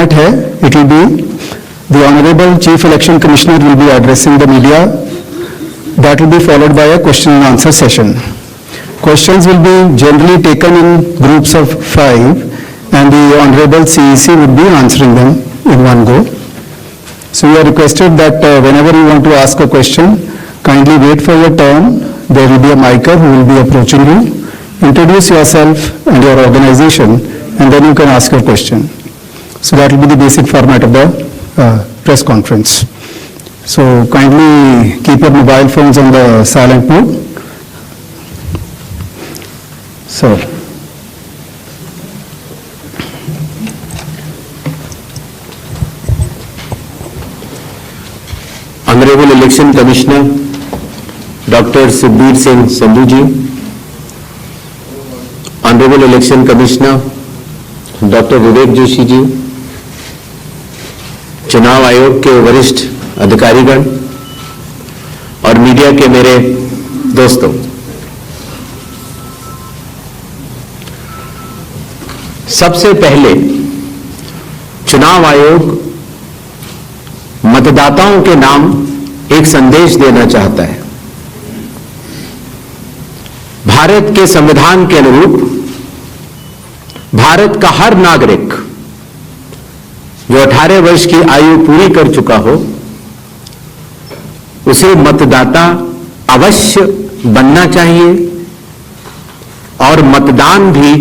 Format है, it will be the honourable chief election commissioner will be addressing the media, that will be followed by a question and answer session. Questions will be generally taken in groups of 5 and the Honorable CEC would be answering them in one go. So you are requested that whenever you want to ask a question, kindly wait for your turn. There will be a micer who will be approaching you. Introduce yourself and your organization and then you can ask your question. So that will be the basic format of the press conference. So kindly keep your mobile phones on the silent mode. So, Honorable Election Commissioner Dr. Sukhbir Singh Sandhu ji, Honorable Election Commissioner Dr. Vivek Joshi जी, चुनाव आयोग के वरिष्ठ अधिकारीगण और media के मेरे दोस्तों, सबसे पहले चुनाव आयोग मतदाताओं के नाम एक संदेश देना चाहता है. भारत के संविधान के अनुरूप भारत का हर नागरिक जो 18 वर्ष की आयु पूरी कर चुका हो, उसे मतदाता अवश्य बनना चाहिए और मतदान भी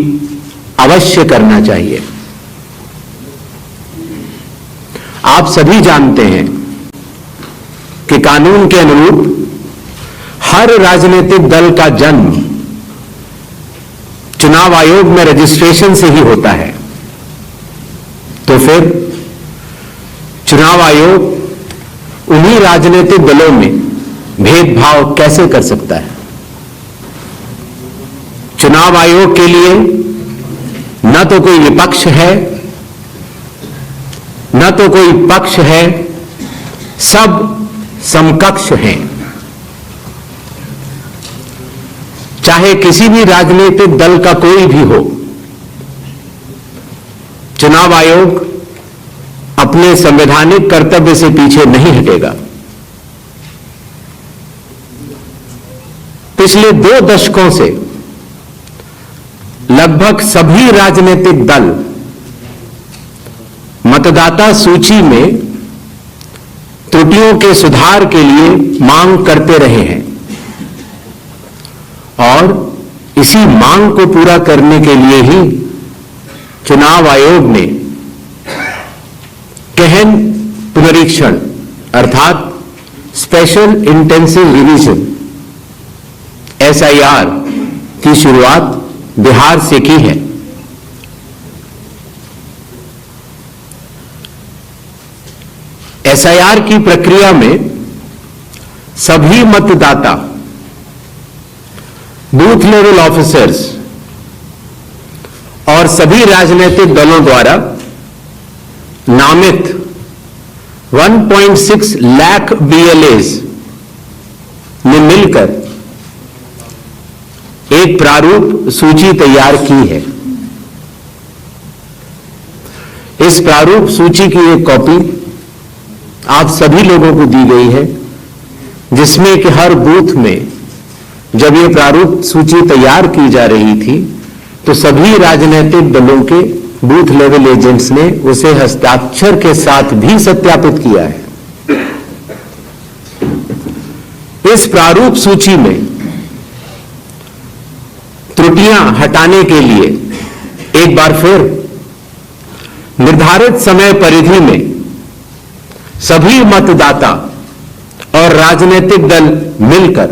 अवश्य करना चाहिए. आप सभी जानते हैं कि कानून के अनुरूप हर राजनीतिक दल का जन्म चुनाव आयोग में रजिस्ट्रेशन से ही होता है. तो फिर चुनाव आयोग उन्हीं राजनीतिक दलों में भेदभाव कैसे कर सकता है? चुनाव आयोग के लिए न तो कोई विपक्ष है, न तो कोई पक्ष है, सब समकक्ष हैं. चाहे किसी भी राजनीतिक दल का कोई भी हो, चुनाव आयोग अपने संवैधानिक कर्तव्य से पीछे नहीं हटेगा. पिछले 2 दशकों से लगभग सभी राजनीतिक दल मतदाता सूची में त्रुटियों के सुधार के लिए मांग करते रहे हैं और इसी मांग को पूरा करने के लिए ही चुनाव आयोग ने गहन पुनरीक्षण अर्थात स्पेशल इंटेंसिव रिवीजन SIR की शुरुआत बिहार से की है. SIR की प्रक्रिया में सभी मतदाता, बूथ लेवल ऑफिसर्स और सभी राजनीतिक दलों द्वारा नामित 1.6 लाख BLAs ने मिलकर एक प्रारूप सूची तैयार की है. इस प्रारूप सूची की एक कॉपी आप सभी लोगों को दी गई है, जिसमें कि हर बूथ में जब ये प्रारूप सूची तैयार की जा रही थी तो सभी राजनीतिक दलों के बूथ लेवल एजेंट्स ने उसे हस्ताक्षर के साथ भी सत्यापित किया है. इस प्रारूप सूची में त्रुटियां हटाने के लिए एक बार फिर निर्धारित समय परिधि में सभी मतदाता और राजनीतिक दल मिलकर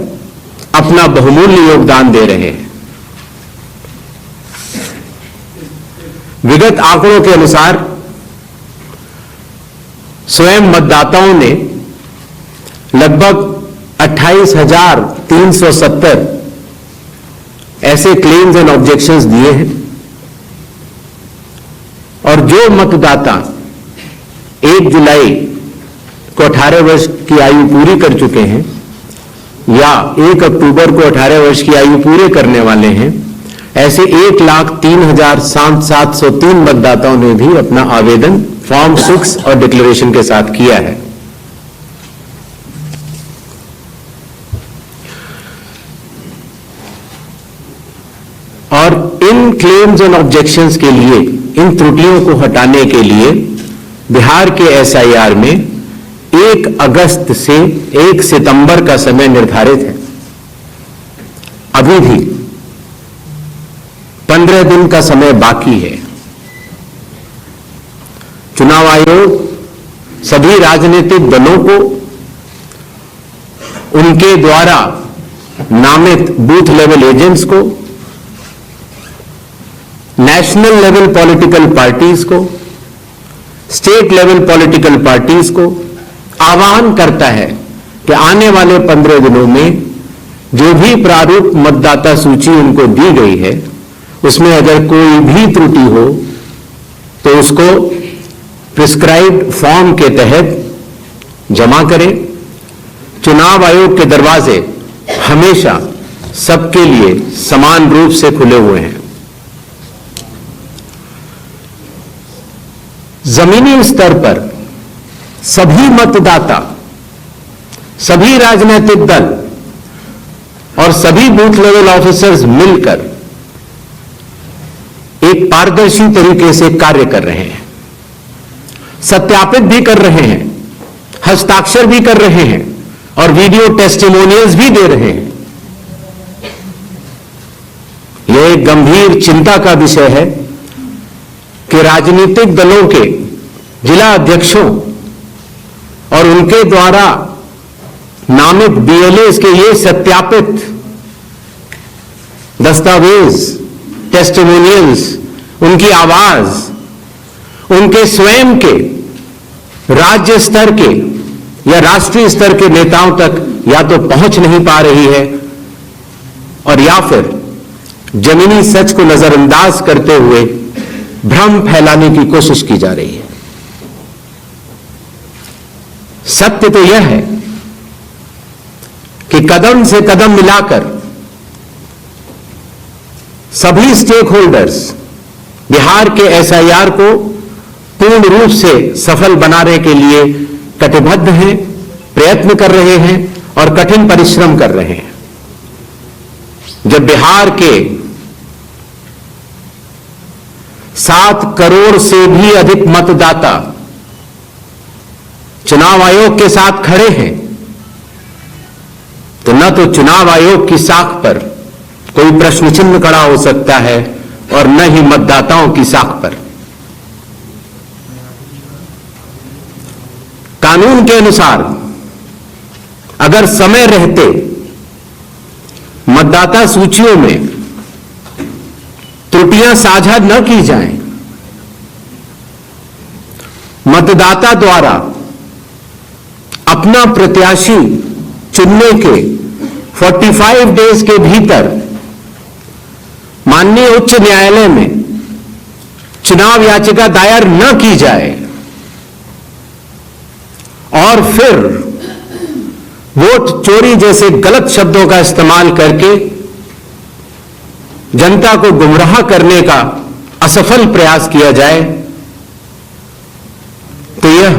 अपना बहुमूल्य योगदान दे रहे हैं. विगत आंकड़ों के अनुसार स्वयं मतदाताओं ने लगभग 28,370 ऐसे क्लेम्स एंड ऑब्जेक्शंस दिए हैं और जो मतदाता 1 जुलाई को 18 वर्ष की आयु पूरी कर चुके हैं या 1 अक्टूबर को 18 वर्ष की आयु पूरे करने वाले हैं, ऐसे 1,03,703 मतदाताओं ने भी अपना आवेदन फॉर्म 6 और डिक्लेरेशन के साथ किया है। और इन क्लेम्स एंड ऑब्जेक्शंस के लिए, इन त्रुटियों को हटाने के लिए बिहार के एसआईआर में 1 अगस्त से 1 सितंबर का समय निर्धारित है। अभी भी 15 दिन का समय बाकी है। चुनाव आयोग सभी राजनीतिक दलों को उनके द्वारा नामित बूथ लेवल एजेंट्स को, नेशनल लेवल पॉलिटिकल पार्टीज को, स्टेट लेवल पॉलिटिकल पार्टीज को आह्वान करता है कि आने वाले 15 दिनों में जो भी प्रारूप मतदाता सूची उनको दी गई है उसमें अगर कोई भी त्रुटि हो तो उसको प्रिस्क्राइब्ड फॉर्म के तहत जमा करें। चुनाव आयोग के दरवाजे हमेशा सबके लिए समान रूप से खुले हुए हैं। जमीनी स्तर पर सभी मतदाता, सभी राजनीतिक दल और सभी बूथ लेवल ऑफिसर्स मिलकर एक पारदर्शी तरीके से कार्य कर रहे हैं, सत्यापित भी कर रहे हैं, हस्ताक्षर भी कर रहे हैं और वीडियो टेस्टिमोनियल्स भी दे रहे हैं। यह एक गंभीर चिंता का विषय है कि राजनीतिक दलों के जिला अध्यक्षों और उनके द्वारा नामित बीएलएस के ये सत्यापित दस्तावेज, टेस्टिमोनियल्स, उनकी आवाज उनके स्वयं के राज्य स्तर के या राष्ट्रीय स्तर के नेताओं तक या तो पहुंच नहीं पा रही है और या फिर जमीनी सच को नजरअंदाज करते हुए भ्रम फैलाने की कोशिश की जा रही है। सत्य तो यह है कि कदम से कदम मिलाकर सभी स्टेक होल्डर्स बिहार के एसआईआर को पूर्ण रूप से सफल बनाने के लिए कटिबद्ध हैं, प्रयत्न कर रहे हैं और कठिन परिश्रम कर रहे हैं। जब बिहार के 7 करोड़ से भी अधिक मतदाता चुनाव आयोग के साथ खड़े हैं तो न तो चुनाव आयोग की साख पर कोई प्रश्न चिन्ह खड़ा हो सकता है और न ही मतदाताओं की साख पर। कानून के अनुसार अगर समय रहते मतदाता सूचियों में त्रुटियां साझा न की जाएं, मतदाता द्वारा अपना प्रत्याशी चुनने के 45 डेज के भीतर माननीय उच्च न्यायालय में चुनाव याचिका दायर न की जाए और फिर वोट चोरी जैसे गलत शब्दों का इस्तेमाल करके जनता को गुमराह करने का असफल प्रयास किया जाए तो यह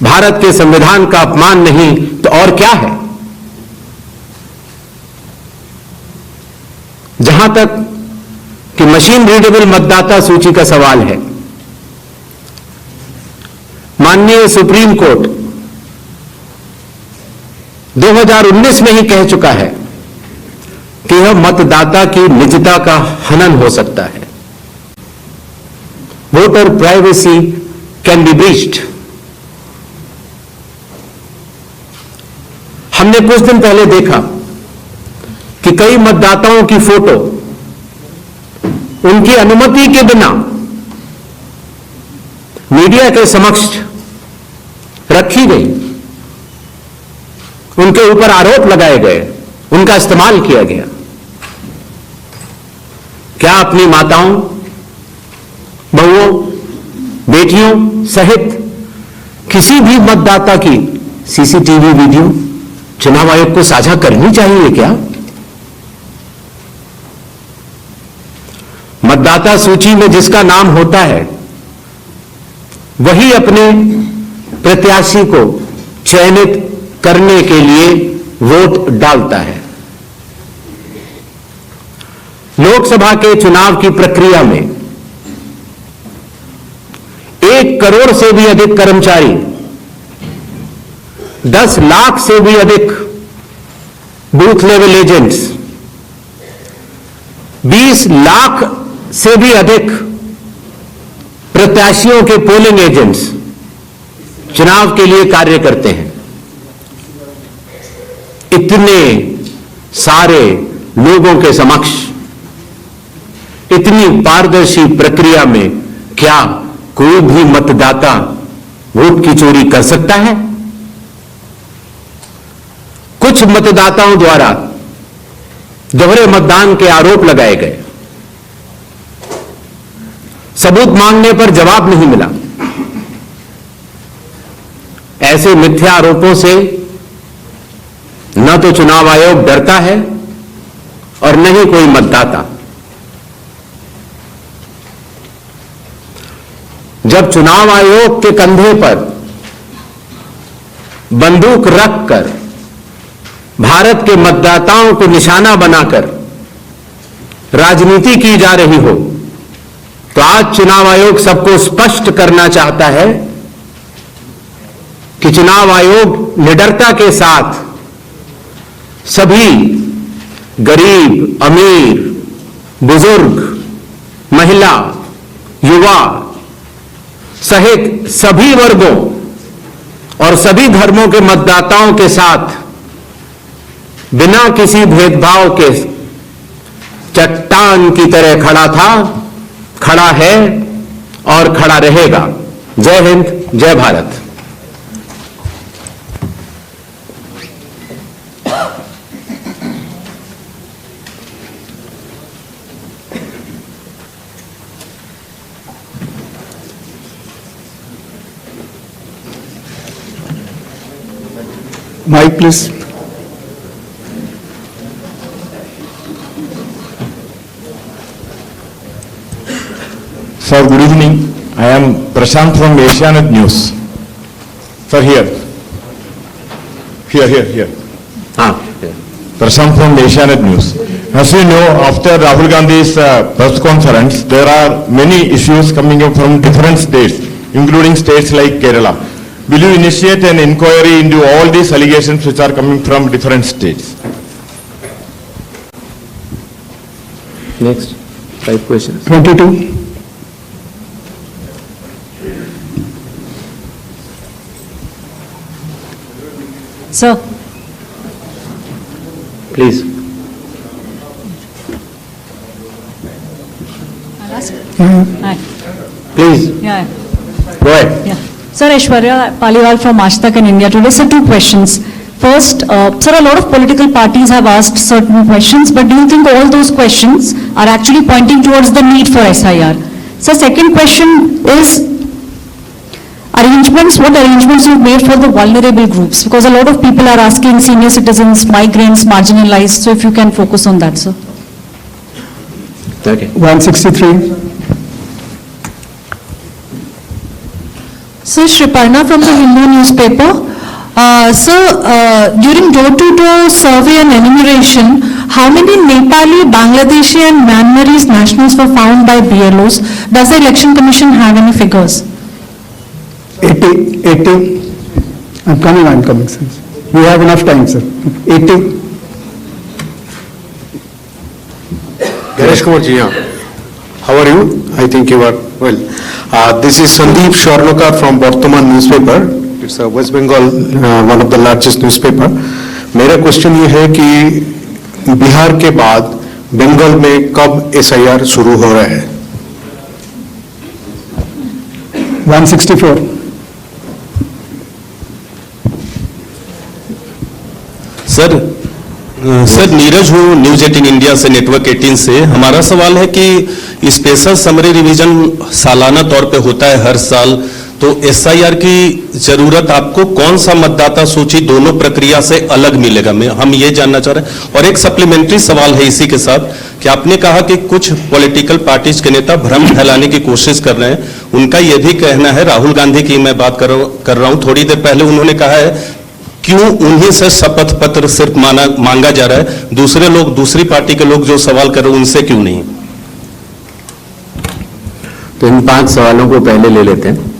भारत के संविधान का अपमान नहीं तो और क्या है। जहां तक कि मशीन रीडेबल मतदाता सूची का सवाल है, माननीय सुप्रीम कोर्ट 2019 में ही कह चुका है कि यह मतदाता की निजता का हनन हो सकता है। Voter privacy can be breached. हमने कुछ दिन पहले देखा कि कई मतदाताओं की फोटो उनकी अनुमति के बिना मीडिया के समक्ष रखी गई, उनके ऊपर आरोप लगाए गए, उनका इस्तेमाल किया गया। क्या अपनी माताओं, बहुओं, बेटियों सहित किसी भी मतदाता की सीसीटीवी वीडियो चुनाव आयोग को साझा करनी चाहिए क्या? मतदाता सूची में जिसका नाम होता है वही अपने प्रत्याशी को चयनित करने के लिए वोट डालता है। लोकसभा के चुनाव की प्रक्रिया में 1 करोड़ से भी अधिक कर्मचारी, 10 लाख से भी अधिक बूथ लेवल एजेंट्स, 20 लाख से भी अधिक प्रत्याशियों के पोलिंग एजेंट्स चुनाव के लिए कार्य करते हैं। इतने सारे लोगों के समक्ष इतनी पारदर्शी प्रक्रिया में क्या कोई भी मतदाता वोट की चोरी कर सकता है? कुछ मतदाताओं द्वारा दोहरे मतदान के आरोप लगाए गए, सबूत मांगने पर जवाब नहीं मिला। ऐसे मिथ्या आरोपों से न तो चुनाव आयोग डरता है और न ही कोई मतदाता। जब चुनाव आयोग के कंधे पर बंदूक रखकर भारत के मतदाताओं को निशाना बनाकर राजनीति की जा रही हो, तो आज चुनाव आयोग सबको स्पष्ट करना चाहता है कि चुनाव आयोग निडरता के साथ सभी गरीब, अमीर, बुजुर्ग, महिला, युवा सहित सभी वर्गों और सभी धर्मों के मतदाताओं के साथ बिना किसी भेदभाव के चट्टान की तरह खड़ा था, खड़ा है और खड़ा रहेगा। जय हिंद, जय Bharat. Mic, please. Sir, good evening. I am Prashant from Asianet News. Sir, here. हाँ, Prashant from Asianet News. As you know, after Rahul Gandhi's press conference, there are many issues coming up from different states, including states like Kerala. Will you initiate an inquiry into all these allegations which are coming from different states? next 5 questions. 22. Sir, Please. I'll ask. Hi. Please. Yeah. Go ahead. Yeah. Sir, Aishwarya Paliwal from Aaj Tak and India Today. Sir, 2 questions. First, sir, a lot of political parties have asked certain questions, but do you think all those questions are actually pointing towards the need for SIR? Sir, second question is what arrangements you've made for the vulnerable groups? Because a lot of people are asking senior citizens, migrants, marginalized, so if you can focus on that, sir. Okay. 163. Sir, Shriparna from the Hindu newspaper. Sir, during door-to-door survey and enumeration, how many Nepali, Bangladeshi and Myanmarese nationals were found by BLOs? Does the Election Commission have any figures? 80. I'm coming, sir. We have enough time, sir. 80. Ganesh Kumar ji, how are you? I think you are well. This is Sandeep Sharnokar from Bardhaman newspaper. It's a West Bengal, one of the largest newspaper. मेरा question ये है कि बिहार के बाद बंगाल में कब SIR शुरू हो रहा है? 164. सर नीरज हूँ न्यूज 18 इंडिया से, नेटवर्क 18 से। हमारा सवाल है कि स्पेशल समरी रिवीजन सालाना तौर पे होता है हर साल, तो एसआईआर की जरूरत आपको कौन सा मतदाता सूची दोनों प्रक्रिया से अलग मिलेगा, हम ये जानना चाह रहे हैं। और एक सप्लीमेंट्री सवाल है इसी के साथ कि आपने कहा कि कुछ पॉलिटिकल पार्टीज के नेता भ्रम फैलाने की कोशिश कर रहे हैं। उनका यह भी कहना है, राहुल गांधी की मैं बात कर रहा हूं, थोड़ी देर पहले उन्होंने कहा है क्यों उन्हीं से शपथ पत्र सिर्फ मांगा जा रहा है, दूसरे लोग, दूसरी पार्टी के लोग जो सवाल कर रहे हैं उनसे क्यों नहीं। तो इन 5 सवालों को पहले ले लेते हैं।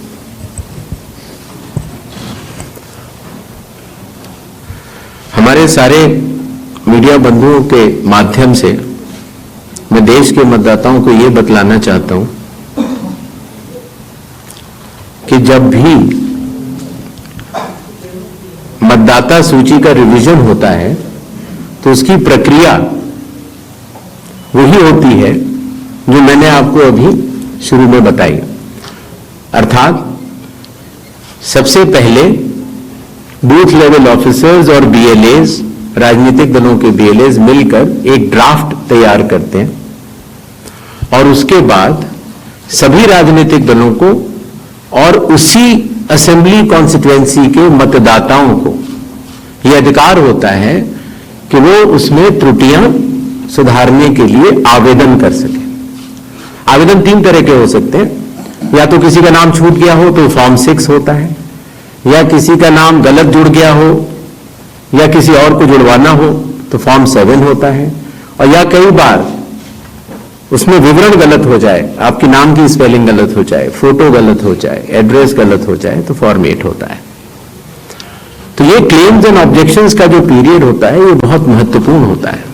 हमारे सारे मीडिया बंधुओं के माध्यम से मैं देश के मतदाताओं को यह बतलाना चाहता हूं कि जब भी मतदाता सूची का रिवीजन होता है तो उसकी प्रक्रिया वही होती है जो मैंने आपको अभी शुरू में बताई। अर्थात सबसे पहले बूथ लेवल ऑफिसर्स और बीएलएज, राजनीतिक दलों के बीएलएज मिलकर एक ड्राफ्ट तैयार करते हैं और उसके बाद सभी राजनीतिक दलों को और उसी असेंबली कॉन्स्टिट्यूएंसी के मतदाताओं को यह अधिकार होता है कि वो उसमें त्रुटियां सुधारने के लिए आवेदन कर सके। आवेदन 3 तरह के हो सकते हैं, या तो किसी का नाम छूट गया हो तो फॉर्म 6 होता है, या किसी का नाम गलत जुड़ गया हो या किसी और को जुड़वाना हो तो फॉर्म 7 होता है, और या कई बार उसमें विवरण गलत हो जाए, आपके नाम की स्पेलिंग गलत हो जाए, फोटो गलत हो जाए, एड्रेस गलत हो जाए तो फॉर्म 8 होता है। तो ये क्लेम्स एंड ऑब्जेक्शंस का जो पीरियड होता है ये बहुत महत्वपूर्ण होता है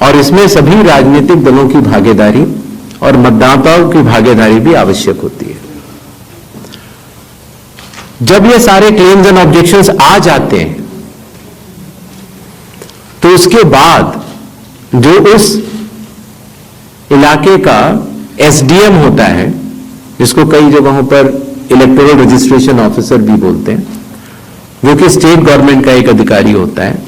और इसमें सभी राजनीतिक दलों की भागीदारी और मतदाताओं की भागीदारी भी आवश्यक होती है। जब ये सारे क्लेम्स एंड ऑब्जेक्शंस आ जाते हैं तो उसके बाद जो उस इलाके का एसडीएम होता है, जिसको कई जगहों पर इलेक्टोरल रजिस्ट्रेशन ऑफिसर भी बोलते हैं, जो कि स्टेट गवर्नमेंट का एक अधिकारी होता है,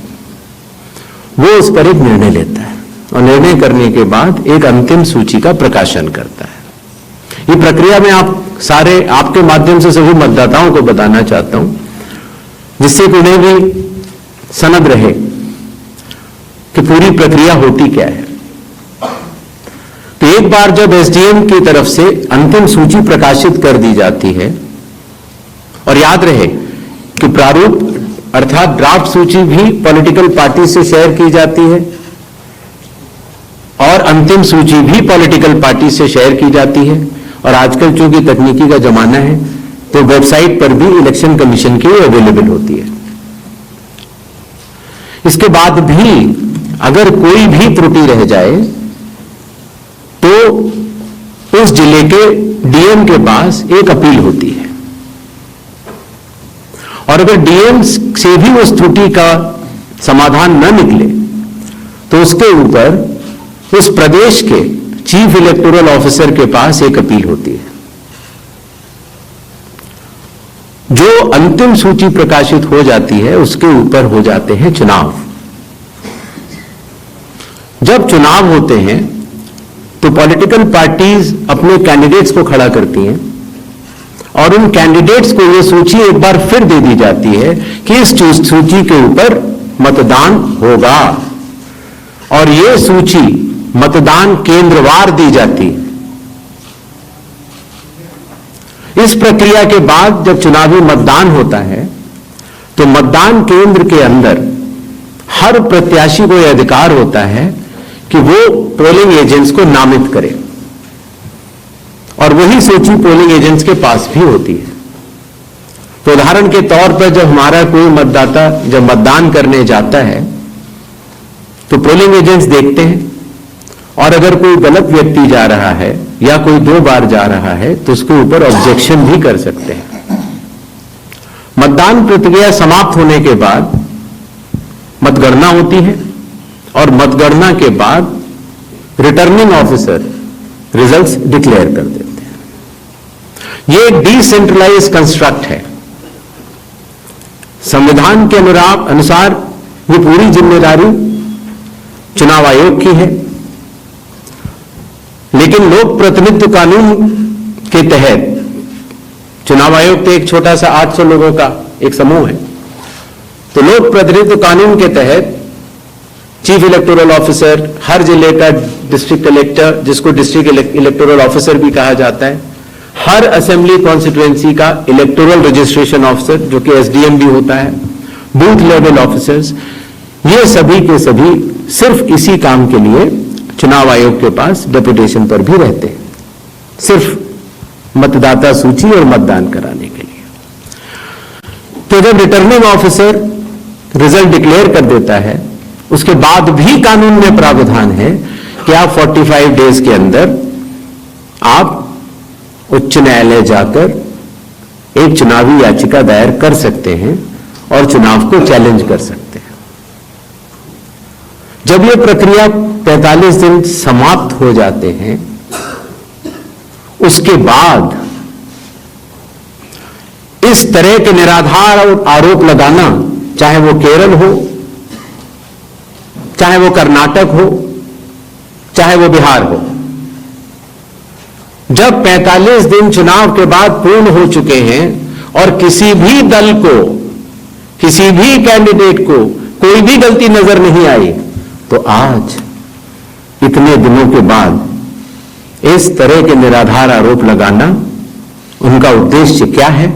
वो उस पर एक निर्णय लेता है और निर्णय करने के बाद एक अंतिम सूची का प्रकाशन करता है। ये प्रक्रिया में आप सारे, आपके माध्यम से सभी मतदाताओं को बताना चाहता हूं, जिससे कि उन्हें भी सनद रहे कि पूरी प्रक्रिया होती क्या है। तो एक बार जब एसडीएम की तरफ से अंतिम सूची प्रकाशित कर दी जाती है, और याद रहे कि प्रारूप अर्थात ड्राफ्ट सूची भी पॉलिटिकल पार्टी से शेयर की जाती है और अंतिम सूची भी पॉलिटिकल पार्टी से शेयर की जाती है, और आजकल चूंकि तकनीकी का जमाना है तो वेबसाइट पर भी इलेक्शन कमीशन की अवेलेबल होती है। इसके बाद भी अगर कोई भी त्रुटि रह जाए तो उस जिले के डीएम के पास एक अपील होती है, और अगर डीएम से भी उस त्रुटि का समाधान न निकले तो उसके ऊपर उस प्रदेश के चीफ इलेक्टोरल ऑफिसर के पास एक अपील होती है। जो अंतिम सूची प्रकाशित हो जाती है उसके ऊपर हो जाते हैं चुनाव। जब चुनाव होते हैं तो पॉलिटिकल पार्टीज अपने कैंडिडेट्स को खड़ा करती हैं और उन कैंडिडेट्स को यह सूची एक बार फिर दे दी जाती है कि इस सूची के ऊपर मतदान होगा, और यह सूची मतदान केंद्रवार दी जाती है। इस प्रक्रिया के बाद जब चुनावी मतदान होता है तो मतदान केंद्र के अंदर हर प्रत्याशी को यह अधिकार होता है कि वो पोलिंग एजेंट्स को नामित करे, और वही सूची पोलिंग एजेंट्स के पास भी होती है। तो उदाहरण के तौर पर जब हमारा कोई मतदाता जब मतदान करने जाता है तो पोलिंग एजेंट्स देखते हैं, और अगर कोई गलत व्यक्ति जा रहा है या कोई 2 बार जा रहा है तो उसके ऊपर ऑब्जेक्शन भी कर सकते हैं। मतदान प्रक्रिया समाप्त होने के बाद मतगणना होती है, और मतगणना के बाद रिटर्निंग ऑफिसर रिजल्ट्स डिक्लेयर कर देते हैं। यह एक डिसेंट्रलाइज कंस्ट्रक्ट है। संविधान के अनुसार ये पूरी जिम्मेदारी चुनाव आयोग की है, लेकिन लोक प्रतिनिधित्व कानून के तहत चुनाव आयोग तो एक छोटा सा 800 लोगों का एक समूह है। तो लोक प्रतिनिधित्व कानून के तहत चीफ इलेक्टोरल ऑफिसर, हर जिले का डिस्ट्रिक्ट कलेक्टर, जिसको डिस्ट्रिक्ट इलेक्टोरल ऑफिसर भी कहा जाता है, हर असेंबली कॉन्स्टिट्यूएंसी का इलेक्टोरल रजिस्ट्रेशन ऑफिसर, जो कि एसडीएम भी होता है, बूथ लेवल ऑफिसर्स, ये सभी के सभी सिर्फ इसी काम के लिए चुनाव आयोग के पास डेपुटेशन पर भी रहते हैं, सिर्फ मतदाता सूची और मतदान कराने के लिए। तो जब रिटर्निंग ऑफिसर रिजल्ट डिक्लेयर कर देता है, उसके बाद भी कानून में प्रावधान है कि आप 45 डेज के अंदर आप उच्च न्यायालय जाकर एक चुनावी याचिका दायर कर सकते हैं और चुनाव को चैलेंज कर सकते हैं। जब यह प्रक्रिया 45 दिन समाप्त हो जाते हैं, उसके बाद इस तरह के निराधार आरोप लगाना, चाहे वो केरल हो, चाहे वो कर्नाटक हो, चाहे वो बिहार हो, जब 45 दिन चुनाव के बाद पूर्ण हो चुके हैं और किसी भी दल को, किसी भी कैंडिडेट को कोई भी गलती नजर नहीं आई, तो आज इतने दिनों के बाद इस तरह के निराधार आरोप लगाना, उनका उद्देश्य क्या है,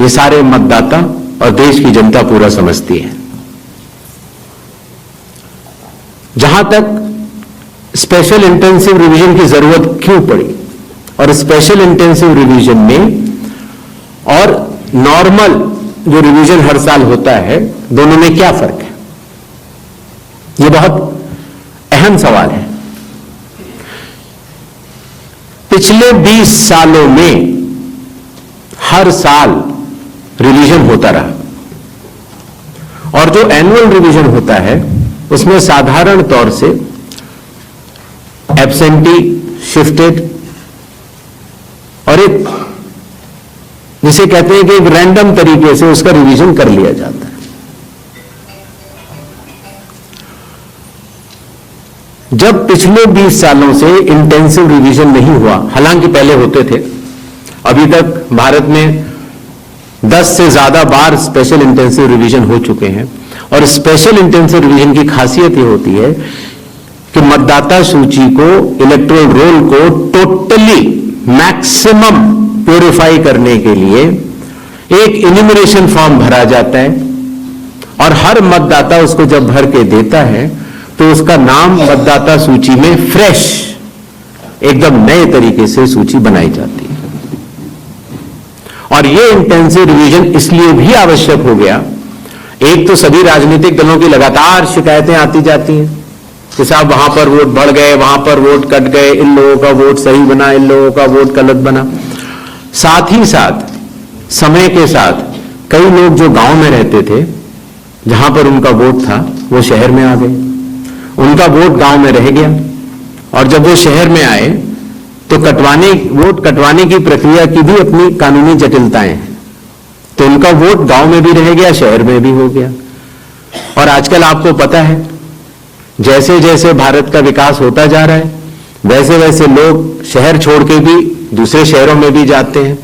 ये सारे मतदाता और देश की जनता पूरा समझती है। जहां तक स्पेशल इंटेंसिव रिवीजन की जरूरत क्यों पड़ी, और स्पेशल इंटेंसिव रिवीजन में और नॉर्मल जो रिवीजन हर साल होता है, दोनों में क्या फर्क है, यह बहुत अहम सवाल है। पिछले 20 सालों में हर साल रिवीजन होता रहा, और जो एनुअल रिवीजन होता है उसमें साधारण तौर से एब्सेंटी, शिफ्टेड और एक जिसे कहते हैं कि एक रैंडम तरीके से उसका रिवीजन कर लिया जाता है। जब पिछले 20 सालों से इंटेंसिव रिवीजन नहीं हुआ, हालांकि पहले होते थे, अभी तक भारत में 10 से ज्यादा बार स्पेशल इंटेंसिव रिवीजन हो चुके हैं, और स्पेशल इंटेंसिव रिवीजन की खासियत यह होती है कि मतदाता सूची को, इलेक्टोरल रोल को टोटली मैक्सिमम प्यूरिफाई करने के लिए एक इन्यूमरेशन फॉर्म भरा जाता है, और हर मतदाता उसको जब भर के देता है तो उसका नाम मतदाता सूची में फ्रेश, एकदम नए तरीके से सूची बनाई जाती है। और यह इंटेंसिव रिवीजन इसलिए भी आवश्यक हो गया, एक तो सभी राजनीतिक दलों की लगातार शिकायतें आती जाती हैं कि साहब वहां पर वोट बढ़ गए, वहां पर वोट कट गए, इन लोगों का वोट सही बना, इन लोगों का वोट गलत बना। साथ ही साथ समय के साथ कई लोग जो गांव में रहते थे, जहां पर उनका वोट था, वो शहर में आ गए, उनका वोट गांव में रह गया, और जब वो शहर में आए तो वोट कटवाने की प्रक्रिया की भी अपनी कानूनी जटिलताएं हैं, तो उनका वोट गांव में भी रह गया, शहर में भी हो गया। और आजकल आपको पता है, जैसे जैसे भारत का विकास होता जा रहा है, वैसे वैसे लोग शहर छोड़ के भी दूसरे शहरों में भी जाते हैं।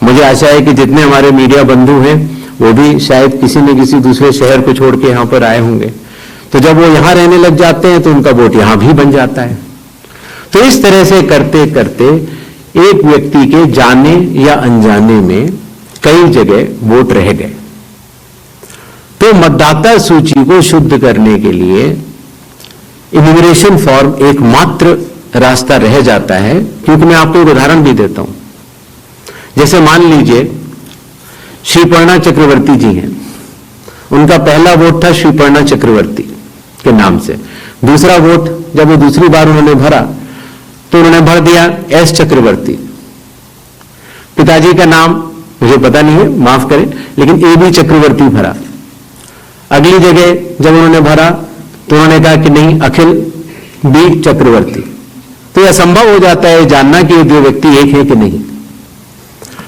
मुझे आशा है कि जितने हमारे मीडिया बंधु हैं, वो भी शायद किसी न किसी दूसरे शहर को छोड़ के यहां पर आए होंगे। तो जब वो यहां रहने लग जाते हैं तो उनका वोट यहां भी बन जाता है। तो इस तरह से करते करते एक व्यक्ति के जाने या अनजाने में कई जगह वोट रह गए। तो मतदाता सूची को शुद्ध करने के लिए इन्यूमरेशन फॉर्म एकमात्र रास्ता रह जाता है, क्योंकि मैं आपको एक उदाहरण भी देता हूं। जैसे मान लीजिए श्रीपर्णा चक्रवर्ती जी हैं, उनका पहला वोट था श्रीपर्णा चक्रवर्ती के नाम से, दूसरा वोट जब वो दूसरी बार उन्होंने भरा तो उन्होंने भर दिया एस चक्रवर्ती। पिताजी का नाम मुझे पता नहीं है, माफ करें, लेकिन ए बी चक्रवर्ती भरा। अगली जगह जब उन्होंने भरा तो उन्होंने कहा कि नहीं, अखिल बी चक्रवर्ती। तो यह असंभव हो जाता है जानना कि ये दो व्यक्ति एक है कि नहीं।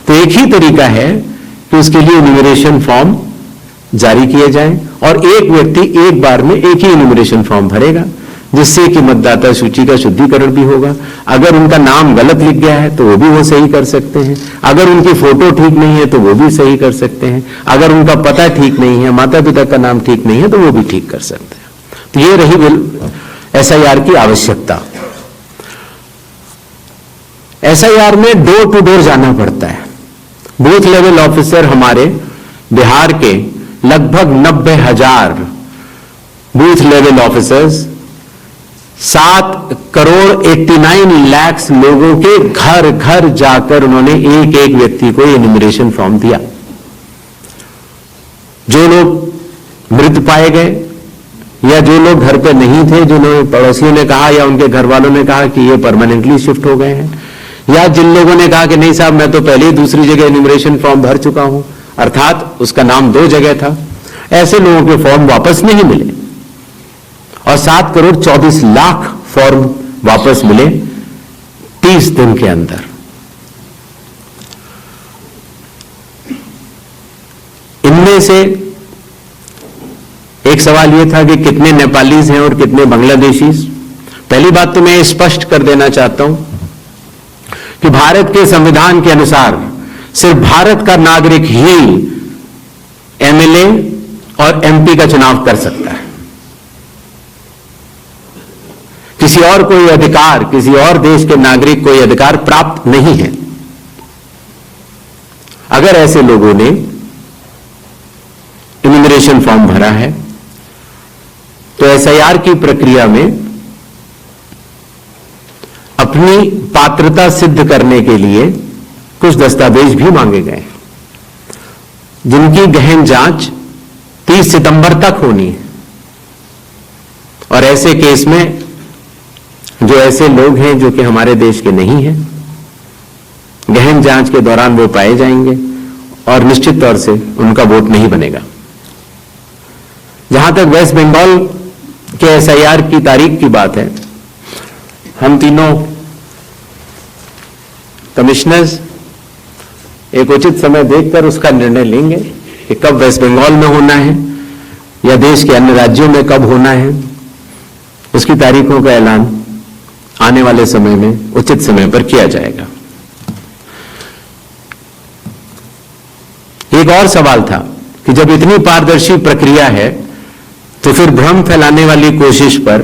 तो एक ही तरीका है कि उसके लिए इन्यूमरेशन फॉर्म जारी किए जाएं, और एक व्यक्ति एक बार में एक ही इन्यूमरेशन फॉर्म भरेगा। जिससे कि मतदाता सूची का शुद्धिकरण भी होगा। अगर उनका नाम गलत लिख गया है तो वो भी वो सही कर सकते हैं, अगर उनकी फोटो ठीक नहीं है तो वो भी सही कर सकते हैं, अगर उनका पता ठीक नहीं है, माता पिता का नाम ठीक नहीं है तो वो भी ठीक कर सकते हैं। तो ये रही एसआईआर की आवश्यकता। एसआईआर में डोर टू डोर जाना पड़ता है। बूथ लेवल ऑफिसर हमारे बिहार के लगभग 90,000 booth level officers 7 crore 89 lakh लोगों के घर घर जाकर उन्होंने एक एक व्यक्ति को एनुमरेशन फॉर्म दिया। जो लोग मृत पाए गए या जो लोग घर पे नहीं थे, जिन्होंने पड़ोसियों ने कहा या उनके घर वालों ने कहा कि ये परमानेंटली शिफ्ट हो गए हैं, या जिन लोगों ने कहा कि नहीं साहब मैं तो पहले ही दूसरी जगह एनुमरेशन फॉर्म भर चुका हूं, अर्थात उसका नाम 2 जगह था, ऐसे लोगों के फॉर्म वापस नहीं मिले और 7 करोड़ 24 लाख फॉर्म वापस मिले 30 दिन के अंदर। इनमें से एक सवाल यह था कि कितने नेपालीज हैं और कितने बांग्लादेशीज। पहली बात तो मैं स्पष्ट कर देना चाहता हूं कि भारत के संविधान के अनुसार सिर्फ भारत का नागरिक ही एमएलए और एमपी का चुनाव कर सकता है। किसी और कोई अधिकार, किसी और देश के नागरिक को यह अधिकार प्राप्त नहीं है। अगर ऐसे लोगों ने इमिग्रेशन फॉर्म भरा है तो एसआईआर की प्रक्रिया में अपनी पात्रता सिद्ध करने के लिए कुछ दस्तावेज भी मांगे गए, जिनकी गहन जांच 30 सितंबर तक होनी है। और ऐसे केस में जो ऐसे लोग हैं जो कि हमारे देश के नहीं हैं, गहन जांच के दौरान वो पाए जाएंगे और निश्चित तौर से उनका वोट नहीं बनेगा। जहां तक वेस्ट बंगाल के एसआईआर की तारीख की बात है, हम तीनों कमिश्नर्स एक उचित समय देखकर उसका निर्णय लेंगे कि कब वेस्ट बंगाल में होना है या देश के अन्य राज्यों में कब होना है। उसकी तारीखों का ऐलान आने वाले समय में उचित समय पर किया जाएगा। एक और सवाल था कि जब इतनी पारदर्शी प्रक्रिया है तो फिर भ्रम फैलाने वाली कोशिश पर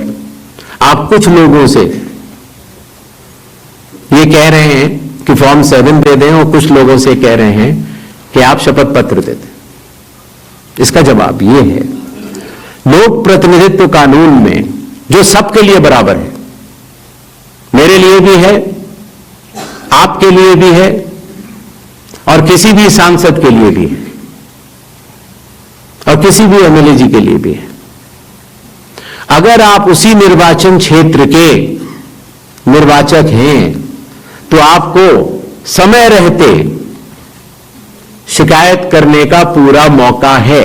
आप कुछ लोगों से ये कह रहे हैं कि फॉर्म 7 दे दें और कुछ लोगों से कह रहे हैं कि आप शपथ पत्र दे दें। इसका जवाब ये है, लोक प्रतिनिधित्व कानून में जो सबके लिए बराबर है, मेरे लिए भी है, आपके लिए भी है और किसी भी सांसद के लिए भी है और किसी भी एमएलए जी के लिए भी है। अगर आप उसी निर्वाचन क्षेत्र के निर्वाचक हैं तो आपको समय रहते शिकायत करने का पूरा मौका है।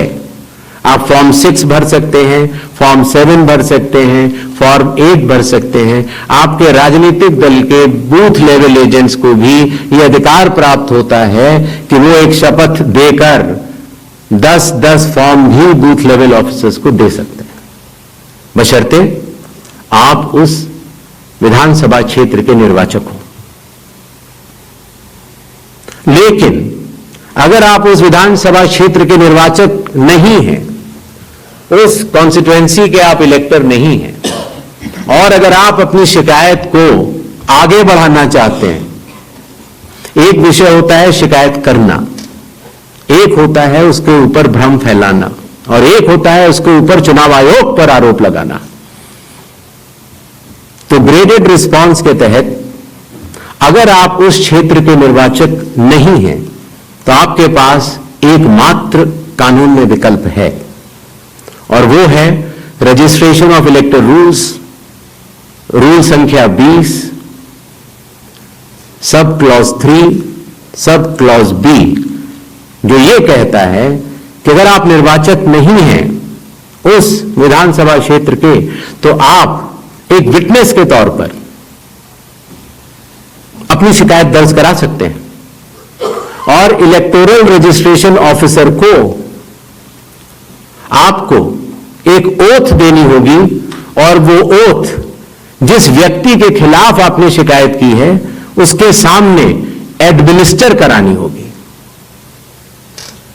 आप फॉर्म 6 भर सकते हैं, फॉर्म 7 भर सकते हैं, फॉर्म 8 भर सकते हैं। आपके राजनीतिक दल के बूथ लेवल एजेंट्स को भी यह अधिकार प्राप्त होता है कि वो एक शपथ देकर 10-10 फॉर्म भी बूथ लेवल ऑफिसर्स को दे सकते हैं, बशर्ते आप उस विधानसभा क्षेत्र के निर्वाचक हो। लेकिन अगर आप उस विधानसभा क्षेत्र के निर्वाचक नहीं हैं, उस कॉन्स्टिट्यूएंसी के आप इलेक्टर नहीं हैं, और अगर आप अपनी शिकायत को आगे बढ़ाना चाहते हैं, एक विषय होता है शिकायत करना, एक होता है उसके ऊपर भ्रम फैलाना, और एक होता है उसके ऊपर चुनाव आयोग पर आरोप लगाना। तो ग्रेडेड रिस्पांस के तहत अगर आप उस क्षेत्र के निर्वाचक नहीं हैं तो आपके पास एकमात्र कानून में विकल्प है, और वो है रजिस्ट्रेशन ऑफ इलेक्टर रूल्स, रूल संख्या 20, sub clause 3, sub clause B, जो ये कहता है कि अगर आप निर्वाचक नहीं हैं उस विधानसभा क्षेत्र के तो आप एक विटनेस के तौर पर अपनी शिकायत दर्ज करा सकते हैं, और इलेक्टोरल रजिस्ट्रेशन ऑफिसर को आपको एक ओथ देनी होगी और वो ओथ जिस व्यक्ति के खिलाफ आपने शिकायत की है उसके सामने एडमिनिस्टर करानी होगी।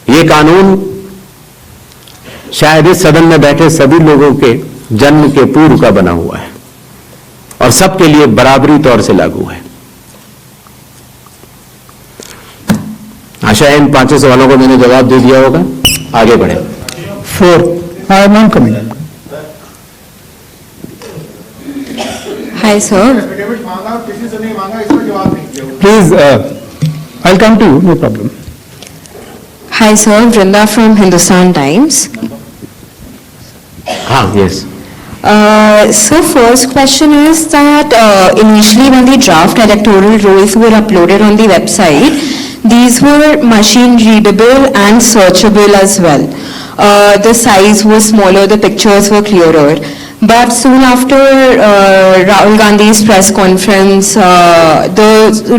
ये कानून शायद इस सदन में बैठे सभी लोगों के जन्म के पूर्व का बना हुआ है और सबके लिए बराबरी तौर से लागू है। आशा है इन 5 सवालों को मैंने जवाब दे दिया होगा। आगे बढ़े। 4. I am not coming. Hi, sir. Please, I'll come to you, no problem. Hi, sir. Vrinda from Hindustan Times. हाँ, yes. So first question is that initially when the draft electoral rolls were uploaded on the website, these were machine readable and searchable as well. The size was smaller, the pictures were clearer. But soon after Rahul Gandhi's press conference, the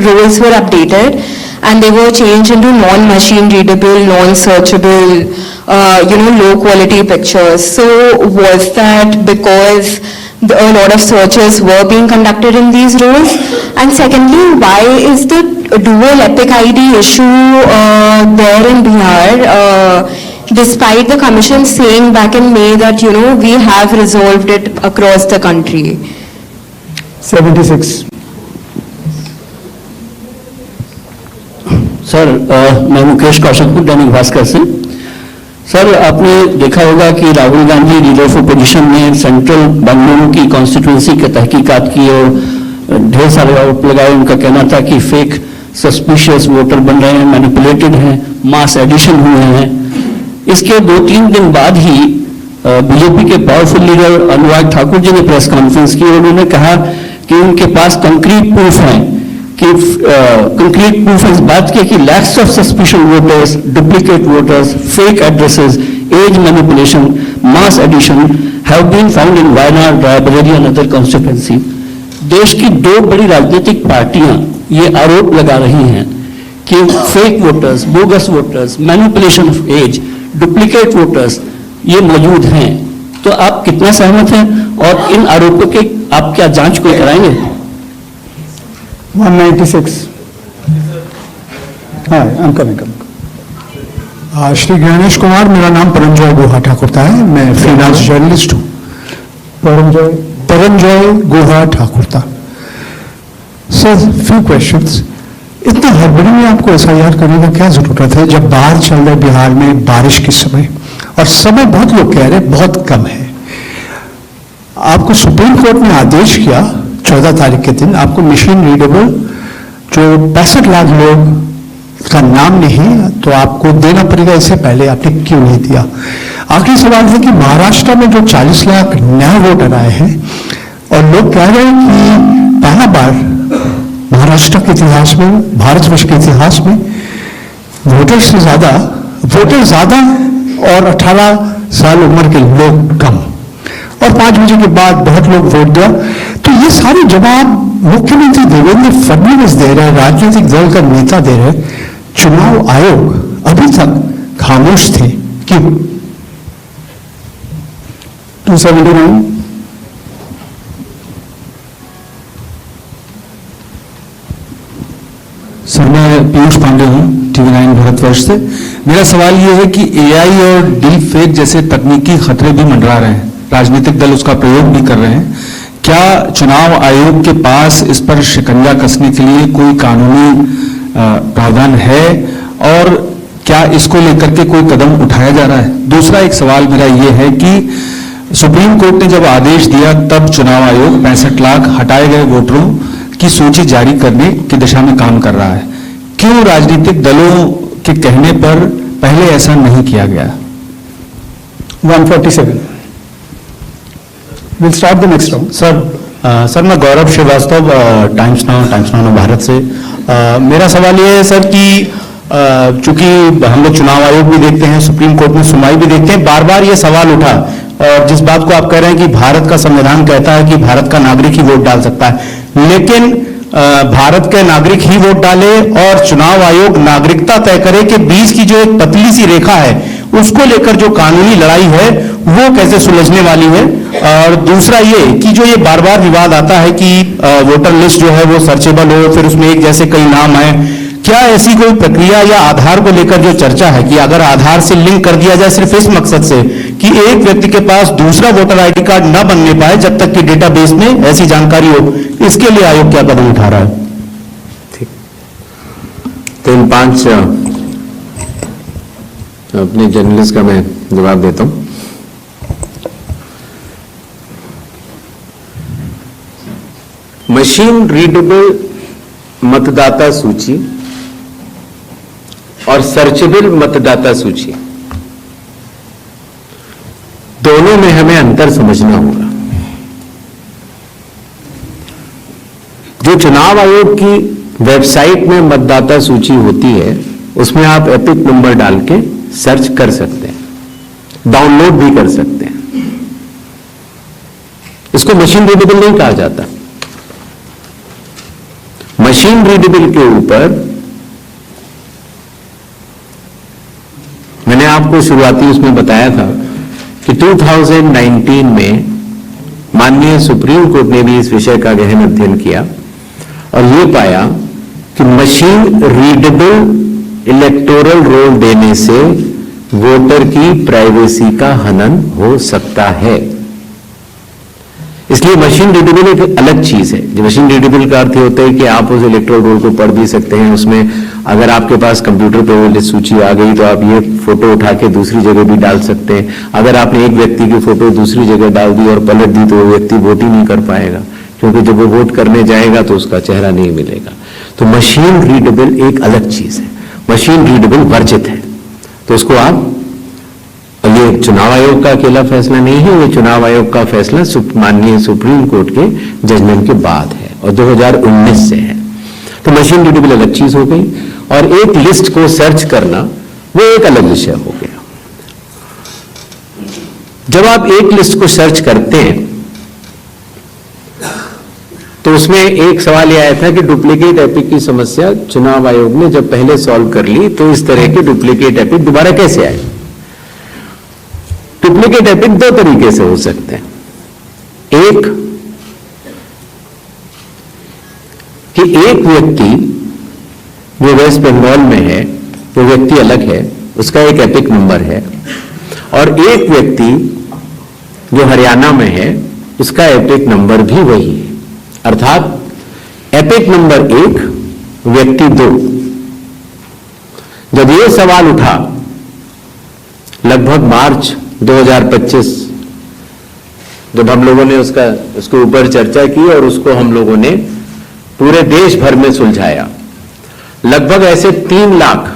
rolls were updated and they were changed into non-machine readable, non-searchable, low quality pictures. So was that because a lot of searches were being conducted in these rolls? And secondly, why is the dual epic ID issue there in Bihar? Despite the commission saying back in May that, we have resolved it across the country. 76. Sir मैं मुकेश कौशिकपुर दैनिक भास्कर से। Sir आपने देखा होगा कि Rahul Gandhi leader of opposition ने central Bengaluru की constituency के तहकीकात की और ढेर सारे आरोप लगाए। उनका कहना था कि फेक सस्पिशियस वोटर बन रहे हैं, मैनिपुलेटेड हैं, मास एडिशन हुए हैं। इसके 2-3 दिन बाद ही बीजेपी के पावरफुल लीडर अनुराग ठाकुर जी ने प्रेस कॉन्फ्रेंस की और उन्होंने कहा कि उनके पास कंक्रीट प्रूफ हैं कि कंक्रीट प्रूफ इस बात के कि lakhs of suspicious voters, duplicate voters, fake addresses, age manipulation, mass addition have been found in Wayanad, Raebareli and other constituency. देश की 2 बड़ी राजनीतिक पार्टियां ये आरोप लगा रही हैं कि fake voters, bogus voters, manipulation of age, duplicate voters ये मौजूद हैं। तो आप कितना सहमत हैं और इन आरोपों के आप क्या जांच को कराएंगे? 196. Hi, I'm coming. Shri Ganesh Kumar, मेरा नाम परमजॉय गुहा ठाकुरता है, मैं फ्रीलांस जर्नलिस्ट हूँ। Paranjoy Guha Thakurta. Sir, few questions. इतना हड़बड़ी में आपको SIR करने का क्या जरूरत है जब बाहर चल रहे बिहार में बारिश के समय, और समय बहुत लोग कह रहे बहुत कम है। आपको सुप्रीम कोर्ट ने आदेश किया 14 तारीख के दिन, आपको मशीन रीडेबल जो 65 लाख लोग का नाम नहीं तो आपको देना पड़ेगा। इससे पहले आपने क्यों नहीं दिया? आखिरी सवाल है कि महाराष्ट्र में जो 40 लाख नए वोटर आए हैं और लोग कह रहे हैं कि पहला बार महाराष्ट्र के इतिहास में, भारतवर्ष के इतिहास में वोटर ज्यादा और 18 साल उम्र के लोग कम, और 5 बजे के बाद बहुत लोग वोट दिया। तो ये सारे जवाब मुख्यमंत्री देवेंद्र फडणवीस दे रहे हैं, राजनीतिक दल का नेता दे रहे हैं। चुनाव आयोग अभी तक खामोश थे, क्यों? 279. सर मैं पीयूष पांडे हूँ, TV9 भारतवर्ष से। मेरा सवाल ये है कि AI और डीप फेक जैसे तकनीकी खतरे भी मंडरा रहे हैं, राजनीतिक दल उसका प्रयोग भी कर रहे हैं। क्या चुनाव आयोग के पास इस पर शिकंजा कसने के लिए कोई कानूनी प्रावधान है और क्या इसको लेकर के कोई कदम उठाया जा रहा है? दूसरा एक सवाल मेरा ये है कि सुप्रीम कोर्ट ने जब आदेश दिया तब चुनाव आयोग 65 लाख हटाए गए वोटरों की सूची जारी करने की दिशा में काम कर रहा है। क्यों राजनीतिक दलों के कहने पर पहले ऐसा नहीं किया गया? 147. We'll start the next round. Sir मैं गौरव श्रीवास्तव, टाइम्स नाउ भारत से। मेरा सवाल ये है सर कि चूंकि हम लोग चुनाव आयोग भी देखते हैं, सुप्रीम कोर्ट में सुनवाई भी देखते हैं, बार बार ये सवाल उठा, और जिस बात को आप कह रहे हैं कि भारत का संविधान कहता है कि भारत का नागरिक ही वोट डाल सकता है, लेकिन भारत के नागरिक ही वोट डाले और चुनाव आयोग नागरिकता तय करे कि बीच की जो एक पतली सी रेखा है उसको लेकर जो कानूनी लड़ाई है वो कैसे सुलझने वाली है? और दूसरा ये कि जो ये बार बार विवाद आता है कि वोटर लिस्ट जो है वो सर्चेबल हो, फिर उसमें एक जैसे कई नाम आए, क्या ऐसी कोई प्रक्रिया या आधार को लेकर जो चर्चा है कि अगर आधार से लिंक कर दिया जाए सिर्फ इस मकसद से कि एक व्यक्ति के पास दूसरा वोटर आईडी कार्ड न बनने पाए जब तक कि डेटाबेस में ऐसी जानकारी हो, इसके लिए आयोग क्या कदम उठा रहा है? ठीक, तो इन 5 अपने जर्नलिस्ट का मैं जवाब देता हूं। मशीन रीडेबल मतदाता सूची और सर्चेबल मतदाता सूची, दोनों में हमें अंतर समझना होगा। जो चुनाव आयोग की वेबसाइट में मतदाता सूची होती है, उसमें आप एपिक नंबर डाल के सर्च कर सकते हैं, डाउनलोड भी कर सकते हैं। इसको मशीन रीडेबल नहीं कहा जाता। मशीन रीडेबल के ऊपर मैंने आपको शुरुआती उसमें बताया था कि 2019 में माननीय सुप्रीम कोर्ट ने भी इस विषय का गहन अध्ययन किया और ये पाया कि मशीन रीडेबल इलेक्टोरल रोल देने से वोटर की प्राइवेसी का हनन हो सकता है। इसलिए मशीन रीडेबल एक अलग चीज है। जो मशीन रीडेबल का अर्थ होता है कि आप उस इलेक्टोरल रोल को पढ़ भी सकते हैं। उसमें अगर आपके पास कंप्यूटर पे वो लिस्ट सूची आ गई तो आप ये फोटो उठा के दूसरी जगह भी डाल सकते हैं। अगर आपने एक व्यक्ति की फोटो दूसरी जगह डाल दी और पलट दी तो वो व्यक्ति वोट ही नहीं कर पाएगा, क्योंकि जब वो वोट करने जाएगा तो उसका चेहरा नहीं मिलेगा। तो मशीन रीडेबल एक अलग चीज है, मशीन रीडेबल वर्जित है। तो उसको आप, ये चुनाव आयोग का अकेला फैसला नहीं है, ये चुनाव आयोग का फैसला माननीय सुप्रीम कोर्ट के जजमेंट के बाद है और 2019 से है। तो मशीन रीडेबल अलग चीज हो गई और एक लिस्ट को सर्च करना वो एक अलग विषय हो गया। जब आप एक लिस्ट को सर्च करते हैं तो उसमें एक सवाल यह आया था कि डुप्लीकेट एपिक की समस्या चुनाव आयोग ने जब पहले सॉल्व कर ली तो इस तरह के डुप्लीकेट एपिक दोबारा कैसे आए। डुप्लीकेट एपिक दो तरीके से हो सकते हैं। एक कि एक व्यक्ति जो वेस्ट बंगाल में है, वो व्यक्ति अलग है, उसका एक एपिक नंबर है, और एक व्यक्ति जो हरियाणा में है उसका एपिक नंबर भी वही है। अर्थात एपिक नंबर 1 व्यक्ति 2। जब ये सवाल उठा लगभग मार्च 2025, जब हम लोगों ने उसके ऊपर चर्चा की और उसको हम लोगों ने पूरे देश भर में सुलझाया, लगभग ऐसे 3 लाख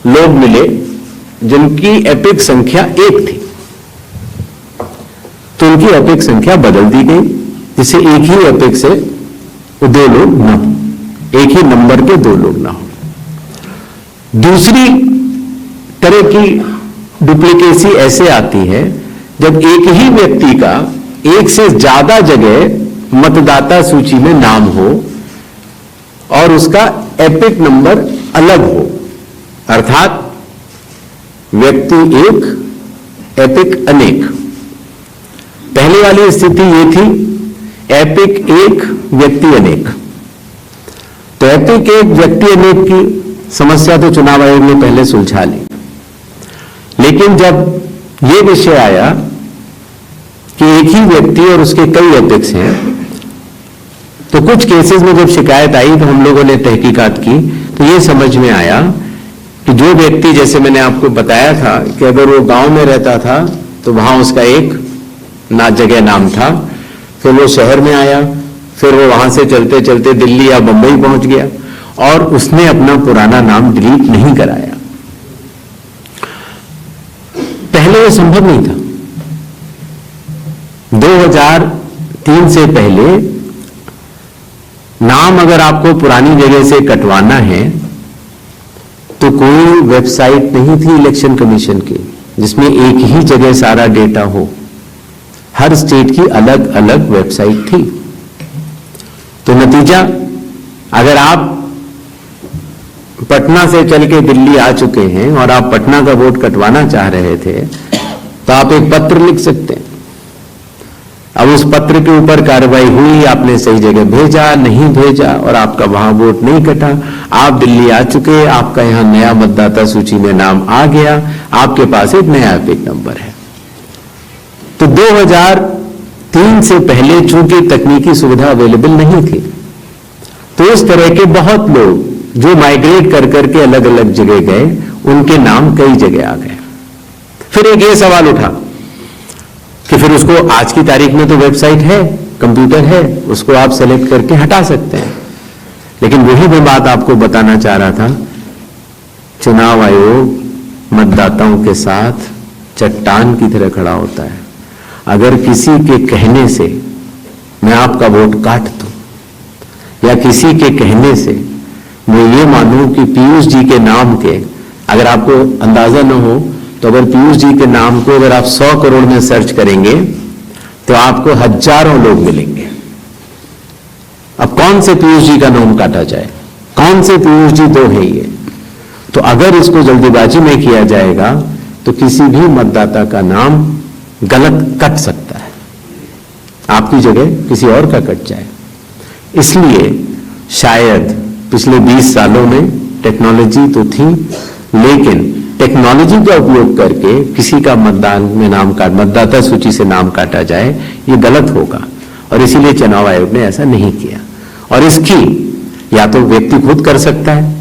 लोग मिले जिनकी एपिक संख्या 1 थी। तो उनकी एपिक संख्या बदल दी गई, जिससे एक ही एपिक से 2 लोग ना हो, एक ही नंबर के 2 लोग ना हो। दूसरी तरह की डुप्लीकेसी ऐसे आती है जब एक ही व्यक्ति का एक से ज्यादा जगह मतदाता सूची में नाम हो और उसका एपिक नंबर अलग हो। अर्थात व्यक्ति 1 एपिक अनेक। पहले वाली स्थिति ये थी एपिक 1 व्यक्ति अनेक। तो एपिक 1 व्यक्ति अनेक की समस्या तो चुनाव आयोग ने पहले सुलझा ली, लेकिन जब यह विषय आया कि एक ही व्यक्ति और उसके कई एपिक्स हैं, तो कुछ केसेस में जब शिकायत आई तो हम लोगों ने तहकीकात की तो ये समझ में आया कि जो व्यक्ति, जैसे मैंने आपको बताया था कि अगर वो गांव में रहता था तो वहां उसका एक जगह नाम था, फिर वो शहर में आया, फिर वो वहां से चलते चलते दिल्ली या बंबई पहुंच गया और उसने अपना पुराना नाम डिलीट नहीं कराया। पहले वो संभव नहीं था। 2003 से पहले नाम अगर आपको पुरानी जगह से कटवाना है तो कोई वेबसाइट नहीं थी इलेक्शन कमीशन की जिसमें एक ही जगह सारा डेटा हो। हर स्टेट की अलग अलग वेबसाइट थी। तो नतीजा, अगर आप पटना से चल के दिल्ली आ चुके हैं और आप पटना का वोट कटवाना चाह रहे थे तो आप एक पत्र लिख सकते हैं। अब उस पत्र के ऊपर कार्रवाई हुई, आपने सही जगह भेजा, नहीं भेजा, और आपका वहां वोट नहीं कटा, आप दिल्ली आ चुके, आपका यहां नया मतदाता सूची में नाम आ गया, आपके पास एक नया एपिक नंबर है। तो 2003 से पहले चूंकि तकनीकी सुविधा अवेलेबल नहीं थी, तो इस तरह के बहुत लोग जो माइग्रेट कर करके अलग अलग जगह गए, उनके नाम कई जगह आ गए। फिर एक ये सवाल उठा कि फिर उसको आज की तारीख में तो वेबसाइट है, कंप्यूटर है, उसको आप सेलेक्ट करके हटा सकते हैं। लेकिन वही मैं बात आपको बताना चाह रहा था, चुनाव आयोग मतदाताओं के साथ चट्टान की तरह खड़ा होता है। अगर किसी के कहने से मैं आपका वोट काट दूं, या किसी के कहने से मैं ये मानूं कि पीयूष जी के नाम के, अगर आपको अंदाजा न हो तो अगर पीयूष जी के नाम को अगर आप 100 करोड़ में सर्च करेंगे तो आपको हजारों लोग मिलेंगे। अब कौन से पीयूष जी का नाम काटा जाए, कौन से पीयूष जी दो है ये? तो अगर इसको जल्दीबाजी में किया जाएगा तो किसी भी मतदाता का नाम गलत कट सकता है, आपकी जगह किसी और का कट जाए। इसलिए शायद पिछले 20 सालों में टेक्नोलॉजी तो थी, लेकिन टेक्नोलॉजी का उपयोग करके किसी का मतदाता सूची से नाम काटा जाए, ये गलत होगा, और इसीलिए चुनाव आयोग ने ऐसा नहीं किया। और इसकी या तो व्यक्ति खुद कर सकता है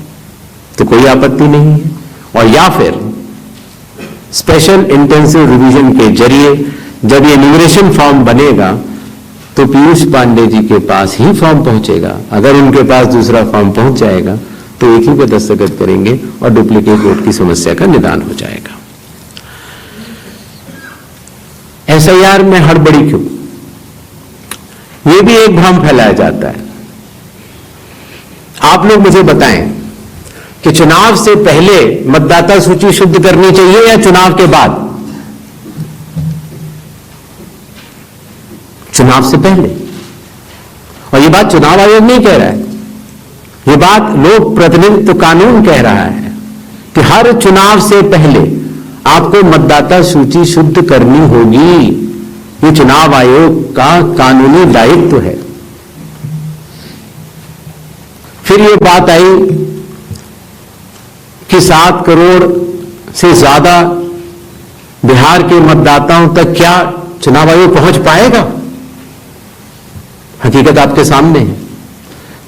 तो कोई आपत्ति नहीं है, और या फिर स्पेशल इंटेंसिव रिवीजन के जरिए जब ये न्यूमरेशन फॉर्म बनेगा तो पीयूष पांडे जी के पास ही फॉर्म पहुंचेगा। अगर उनके पास दूसरा फॉर्म पहुंच जाएगा तो एक ही पे दस्तखत करेंगे और डुप्लीकेट वोट की समस्या का निदान हो जाएगा। एसआईआर में हड़बड़ी क्यों? यह भी एक भ्रम फैलाया जाता है। आप लोग मुझे बताएं कि चुनाव से पहले मतदाता सूची शुद्ध करनी चाहिए या चुनाव के बाद? चुनाव से पहले। और यह बात चुनाव आयोग नहीं कह रहा है, यह बात लोक प्रतिनिधित्व कानून कह रहा है कि हर चुनाव से पहले आपको मतदाता सूची शुद्ध करनी होगी। ये चुनाव आयोग का कानूनी दायित्व है। फिर ये बात आई कि 7 करोड़ से ज्यादा बिहार के मतदाताओं तक क्या चुनाव आयोग पहुंच पाएगा? हकीकत आपके सामने है।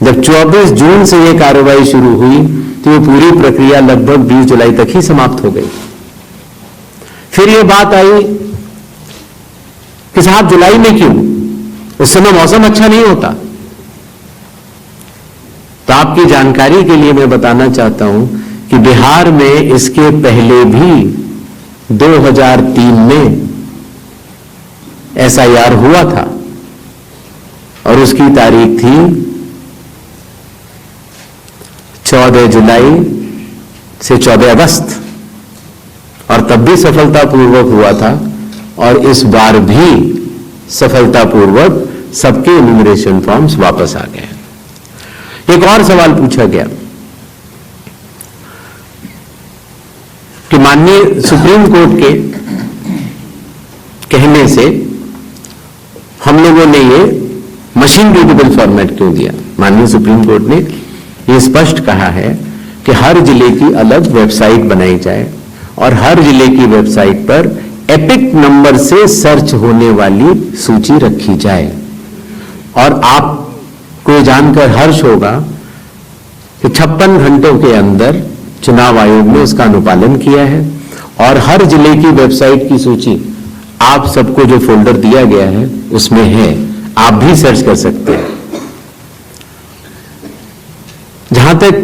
जब 24 जून से यह कार्रवाई शुरू हुई तो ये पूरी प्रक्रिया लगभग 20 जुलाई तक ही समाप्त हो गई। फिर यह बात आई कि साहब जुलाई में क्यों? उस समय मौसम अच्छा नहीं होता। तो आपकी जानकारी के लिए मैं बताना चाहता हूं कि बिहार में इसके पहले भी 2003 में एसआईआर हुआ था और उसकी तारीख थी 14 जुलाई से 14 अगस्त, और तब भी सफलतापूर्वक हुआ था, और इस बार भी सफलतापूर्वक सबके एन्यूमरेशन फॉर्म्स वापस आ गए। एक और सवाल पूछा गया कि माननीय सुप्रीम कोर्ट के कहने से हम लोगों ने ये मशीन रीडेबल फॉर्मेट क्यों दिया? माननीय सुप्रीम कोर्ट ने ये स्पष्ट कहा है कि हर जिले की अलग वेबसाइट बनाई जाए और हर जिले की वेबसाइट पर एपिक नंबर से सर्च होने वाली सूची रखी जाए। और आपको जानकर हर्ष होगा कि 56 घंटों के अंदर चुनाव आयोग ने उसका अनुपालन किया है, और हर जिले की वेबसाइट की सूची आप सबको जो फोल्डर दिया गया है उसमें है, आप भी सर्च कर सकते हैं। जहां तक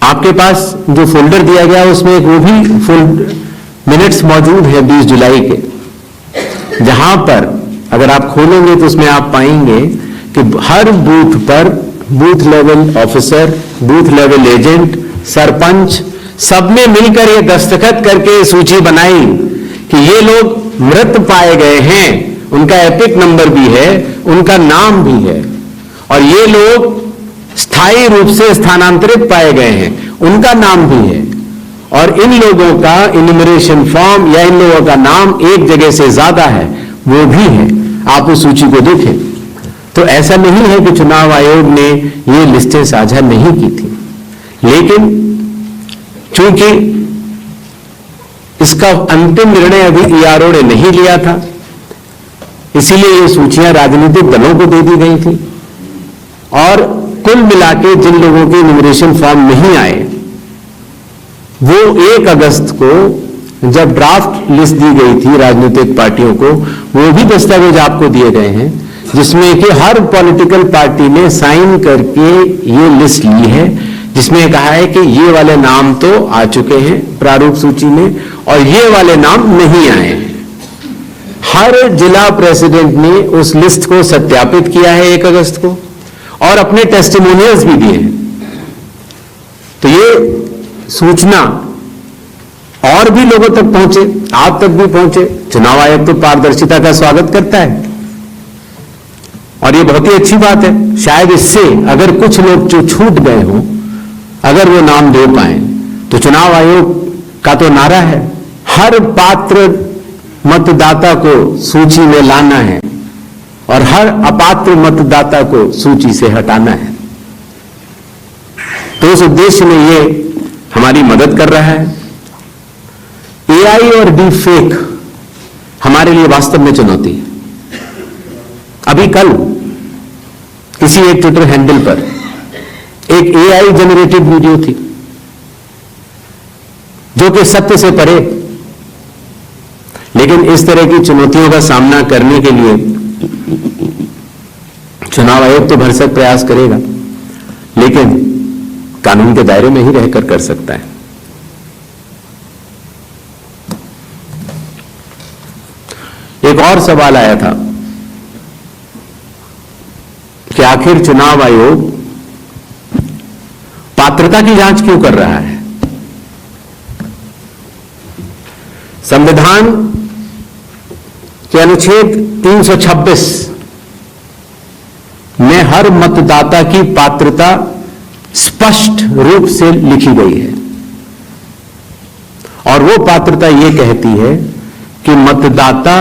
आपके पास जो फोल्डर दिया गया उसमें एक वो भी मिनट्स मौजूद है 20 जुलाई के, जहां पर अगर आप खोलेंगे तो उसमें आप पाएंगे कि हर बूथ पर booth level officer, booth level agent, sarpanch सब ने मिलकर ये दस्तखत करके सूची बनाई कि ये लोग मृत पाए गए हैं, उनका एपिक नंबर भी है, उनका नाम भी है, और ये लोग स्थायी रूप से स्थानांतरित पाए गए हैं, उनका नाम भी है, और इन लोगों का इन्यूमरेशन फॉर्म या इन लोगों का नाम एक जगह से ज्यादा है, वो भी है, आप उस सूची को देखें। तो ऐसा नहीं है कि चुनाव आयोग ने ये लिस्टें साझा नहीं की थी, लेकिन चूंकि इसका अंतिम निर्णय अभी ईआरओ ने नहीं लिया था, इसीलिए ये सूचियां राजनीतिक दलों को दे दी गई थी। और कुल मिलाके जिन लोगों के इन्यूमरेशन फॉर्म नहीं आए, वो 1 अगस्त को जब ड्राफ्ट लिस्ट दी गई थी राजनीतिक पार्टियों को, वो भी दस्तावेज आपको दिए गए हैं, जिसमें कि हर पॉलिटिकल पार्टी ने साइन करके ये लिस्ट ली है, जिसमें कहा है कि ये वाले नाम तो आ चुके हैं प्रारूप सूची में और ये वाले नाम नहीं आए हैं। हर जिला प्रेसिडेंट ने उस लिस्ट को सत्यापित किया है 1 अगस्त को और अपने टेस्टिमोनियल्स भी दिए हैं। तो ये सूचना और भी लोगों तक पहुंचे, आप तक भी पहुंचे। चुनाव आयोग तो पारदर्शिता का स्वागत करता है और ये बहुत ही अच्छी बात है। शायद इससे अगर कुछ लोग जो छूट गए हों, अगर वो नाम दे पाए, तो चुनाव आयोग का तो नारा है हर पात्र मतदाता को सूची में लाना है और हर अपात्र मतदाता को सूची से हटाना है। तो उस उद्देश्य में ये हमारी मदद कर रहा है। एआई और डीप फेक हमारे लिए वास्तव में चुनौती है। अभी कल किसी एक ट्विटर हैंडल पर एक एआई जनरेटेड वीडियो थी जो कि सत्य से परे, लेकिन इस तरह की चुनौतियों का सामना करने के लिए चुनाव आयोग तो भरसक प्रयास करेगा, लेकिन कानून के दायरे में ही रहकर कर सकता है। एक और सवाल आया था कि आखिर चुनाव आयोग पात्रता की जांच क्यों कर रहा है। संविधान के अनुच्छेद 326 में हर मतदाता की पात्रता स्पष्ट रूप से लिखी गई है और वो पात्रता ये कहती है कि मतदाता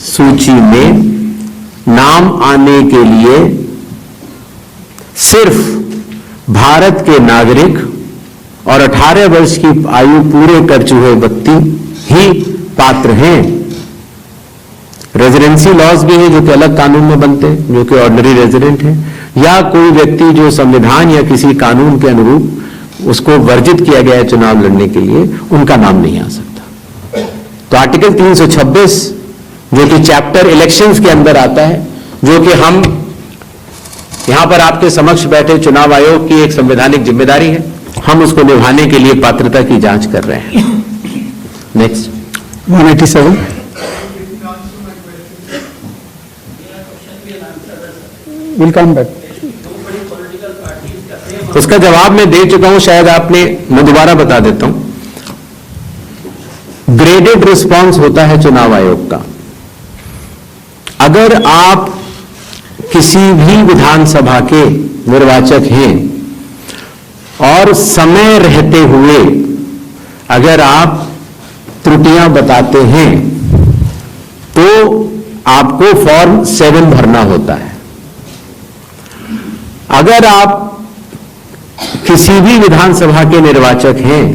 सूची में नाम आने के लिए सिर्फ भारत के नागरिक और 18 वर्ष की आयु पूरे कर चुके व्यक्ति ही पात्र हैं। रेजिडेंसी लॉज भी है जो कि अलग कानून में बनते हैं, जो कि ऑर्डिनरी रेजिडेंट है, या कोई व्यक्ति जो संविधान या किसी कानून के अनुरूप उसको वर्जित किया गया है चुनाव लड़ने के लिए, उनका नाम नहीं आ सकता। तो आर्टिकल 326 जो कि चैप्टर इलेक्शंस के अंदर आता है, जो कि हम यहां पर आपके समक्ष बैठे चुनाव आयोग की एक संवैधानिक जिम्मेदारी है, हम उसको निभाने के लिए पात्रता की जांच कर रहे हैं। Next 187 will come back. उसका जवाब मैं दे चुका हूं, शायद मैं दोबारा बता देता हूं। ग्रेडेड रिस्पांस होता है चुनाव आयोग का। अगर आप किसी भी विधानसभा के निर्वाचक हैं और समय रहते हुए अगर आप त्रुटियां बताते हैं तो आपको फॉर्म 7 भरना होता है। अगर आप किसी भी विधानसभा के निर्वाचक हैं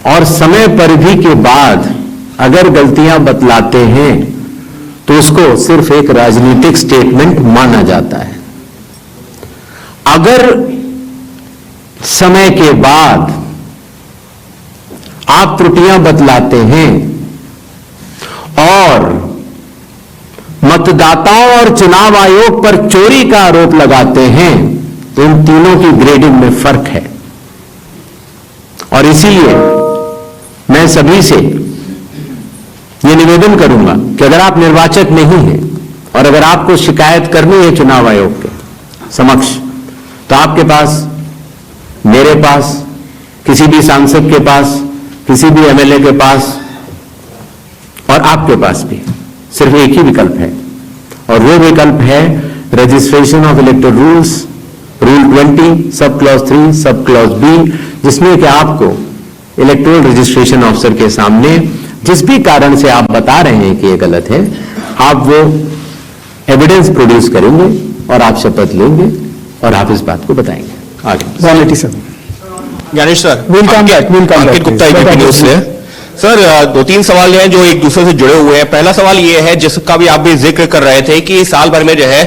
और समय परिधि के बाद अगर गलतियां बतलाते हैं तो उसको सिर्फ एक राजनीतिक स्टेटमेंट माना जाता है। अगर समय के बाद आप त्रुटियां बतलाते हैं और मतदाताओं और चुनाव आयोग पर चोरी का आरोप लगाते हैं तो इन तीनों की ग्रेडिंग में फर्क है। और इसीलिए मैं सभी से यह निवेदन करूंगा कि अगर आप निर्वाचक नहीं हैं और अगर आपको शिकायत करनी है चुनाव आयोग के समक्ष, तो आपके पास, मेरे पास, किसी भी सांसद के पास, किसी भी एमएलए के पास और आपके पास भी सिर्फ एक ही विकल्प है, और वो विकल्प है registration of electoral rules, rule 20 sub clause 3 sub clause B, जिसमें कि आपको इलेक्टोरल रजिस्ट्रेशन ऑफिसर के सामने जिस भी कारण से आप बता रहे हैं कि ये गलत है, आप वो एविडेंस प्रोड्यूस करेंगे और आप शपथ लेंगे और आप इस बात को बताएंगे आगे। 187. Gyanesh sir, We'll come back. Ankit Gupta ABP news से। सर, दो तीन सवाल हैं जो एक दूसरे से जुड़े हुए हैं। पहला सवाल ये है, जिसका भी आप भी जिक्र कर रहे थे कि साल भर में जो है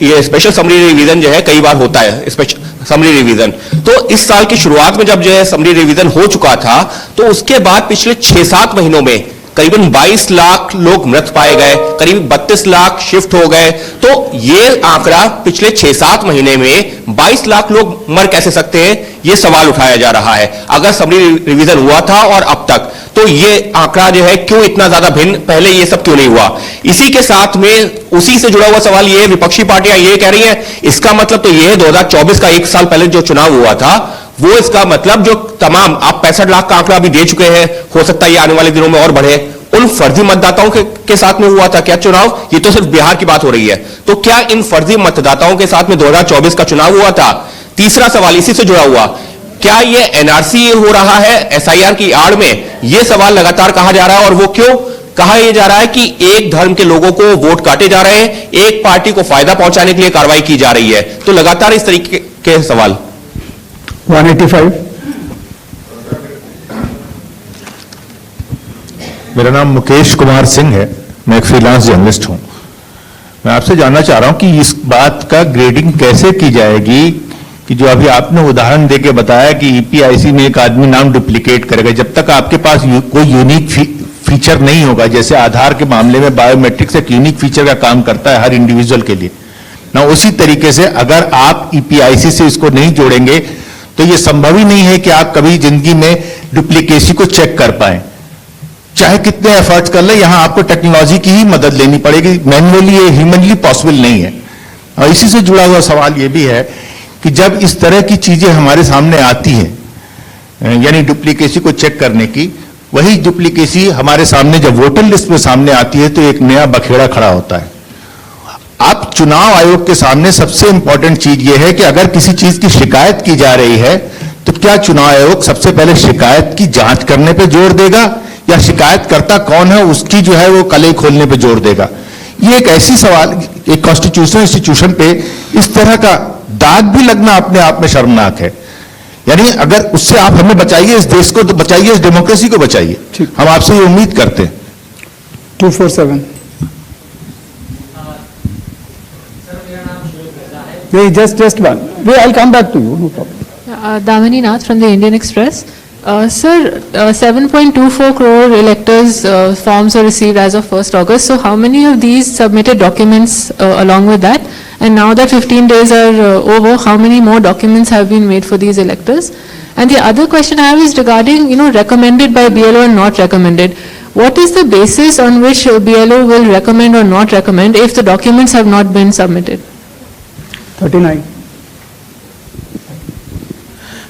ये स्पेशल समरी रिवीजन जो है कई बार होता है, स्पेशल समरी रिवीजन। तो इस साल की शुरुआत में जब जो है समरी रिवीजन हो चुका था, तो उसके बाद पिछले 6-7 महीनों में करीबन 22 लाख लोग मृत पाए गए, करीब 32 लाख शिफ्ट हो गए। तो ये आंकड़ा पिछले 6-7 महीने में 22 लाख लोग मर कैसे सकते हैं, ये सवाल उठाया जा रहा है। अगर समरी रिवीजन हुआ था और अब तक, तो ये आंकड़ा जो है क्यों इतना ज्यादा भिन्न, पहले ये सब क्यों नहीं हुआ? इसी के साथ में उसी से जुड़ा हुआ सवाल ये, विपक्षी पार्टियां ये कह रही हैं, इसका मतलब तो ये है 2024 का 1 साल पहले जो चुनाव हुआ था, वो इसका मतलब जो तमाम आप 65 लाख का आंकड़ा भी दे चुके हैं, हो सकता है ये आने वाले दिनों में और बढ़े, उन फर्जी मतदाताओं के साथ में हुआ था क्या चुनाव? ये तो सिर्फ बिहार की बात हो रही है। तो क्या इन फर्जी मतदाताओं के साथ में 2024 का चुनाव हुआ था? तीसरा सवाल इसी से जुड़ा हुआ, क्या ये एनआरसी हो रहा है एसआईआर की आड़ में? ये सवाल लगातार कहा जा रहा है, और वो क्यों कहा यह जा रहा है कि एक धर्म के लोगों को वोट काटे जा रहे हैं, एक पार्टी को फायदा पहुंचाने के लिए कार्रवाई की जा रही है। तो लगातार इस तरीके के सवाल। 185. मेरा नाम मुकेश कुमार सिंह है, मैं एक फ्रीलांस जर्नलिस्ट हूं। मैं आपसे जानना चाह रहा हूं कि इस बात का ग्रेडिंग कैसे की जाएगी कि जो अभी आपने उदाहरण देके बताया कि ईपीआईसी में एक आदमी नाम डुप्लीकेट करेगा, जब तक आपके पास कोई यूनिक फीचर नहीं होगा, जैसे आधार के मामले में बायोमेट्रिक्स एक यूनिक फीचर का काम करता है हर इंडिविजुअल के लिए ना, उसी तरीके से अगर आप ईपीआईसी से इसको नहीं जोड़ेंगे तो ये संभव ही नहीं है कि आप कभी जिंदगी में डुप्लीकेसी को चेक कर पाए, चाहे कितने एफर्ट्स कर ले। यहां आपको टेक्नोलॉजी की ही मदद लेनी पड़ेगी, मैन्युअली ये ह्यूमनली पॉसिबल नहीं है। और इसी से जुड़ा हुआ सवाल ये भी है कि जब इस तरह की चीजें हमारे सामने आती हैं, यानी डुप्लीकेसी को चेक करने की, वही डुप्लीकेसी हमारे सामने जब वोटर लिस्ट में सामने आती है तो एक नया बखेड़ा खड़ा होता है। अब चुनाव आयोग के सामने सबसे इंपॉर्टेंट चीज यह है कि अगर किसी चीज की शिकायत की जा रही है तो क्या चुनाव आयोग सबसे पहले शिकायत की जांच करने पर जोर देगा या शिकायतकर्ता कौन है उसकी जो है वो कलई खोलने पर जोर देगा? ये एक ऐसी सवाल, एक कॉन्स्टिट्यूशनल इंस्टीट्यूशन पे इस तरह का दाग भी लगना अपने आप में शर्मनाक है। यानी अगर उससे आप हमें बचाइए, इस देश को तो बचाइए, इस डेमोक्रेसी को बचाइए, हम आपसे ये उम्मीद करते हैं। 247. नहीं, just one. I'll come back to you, no problem. Damini Nath from the Indian Express. Sir, 7.24 crore electors forms were received as of 1st August. So how many of these submitted documents along with that? And now that 15 days are over, how many more documents have been made for these electors? And the other question I have is regarding, recommended by BLO and not recommended. What is the basis on which BLO will recommend or not recommend if the documents have not been submitted? 39.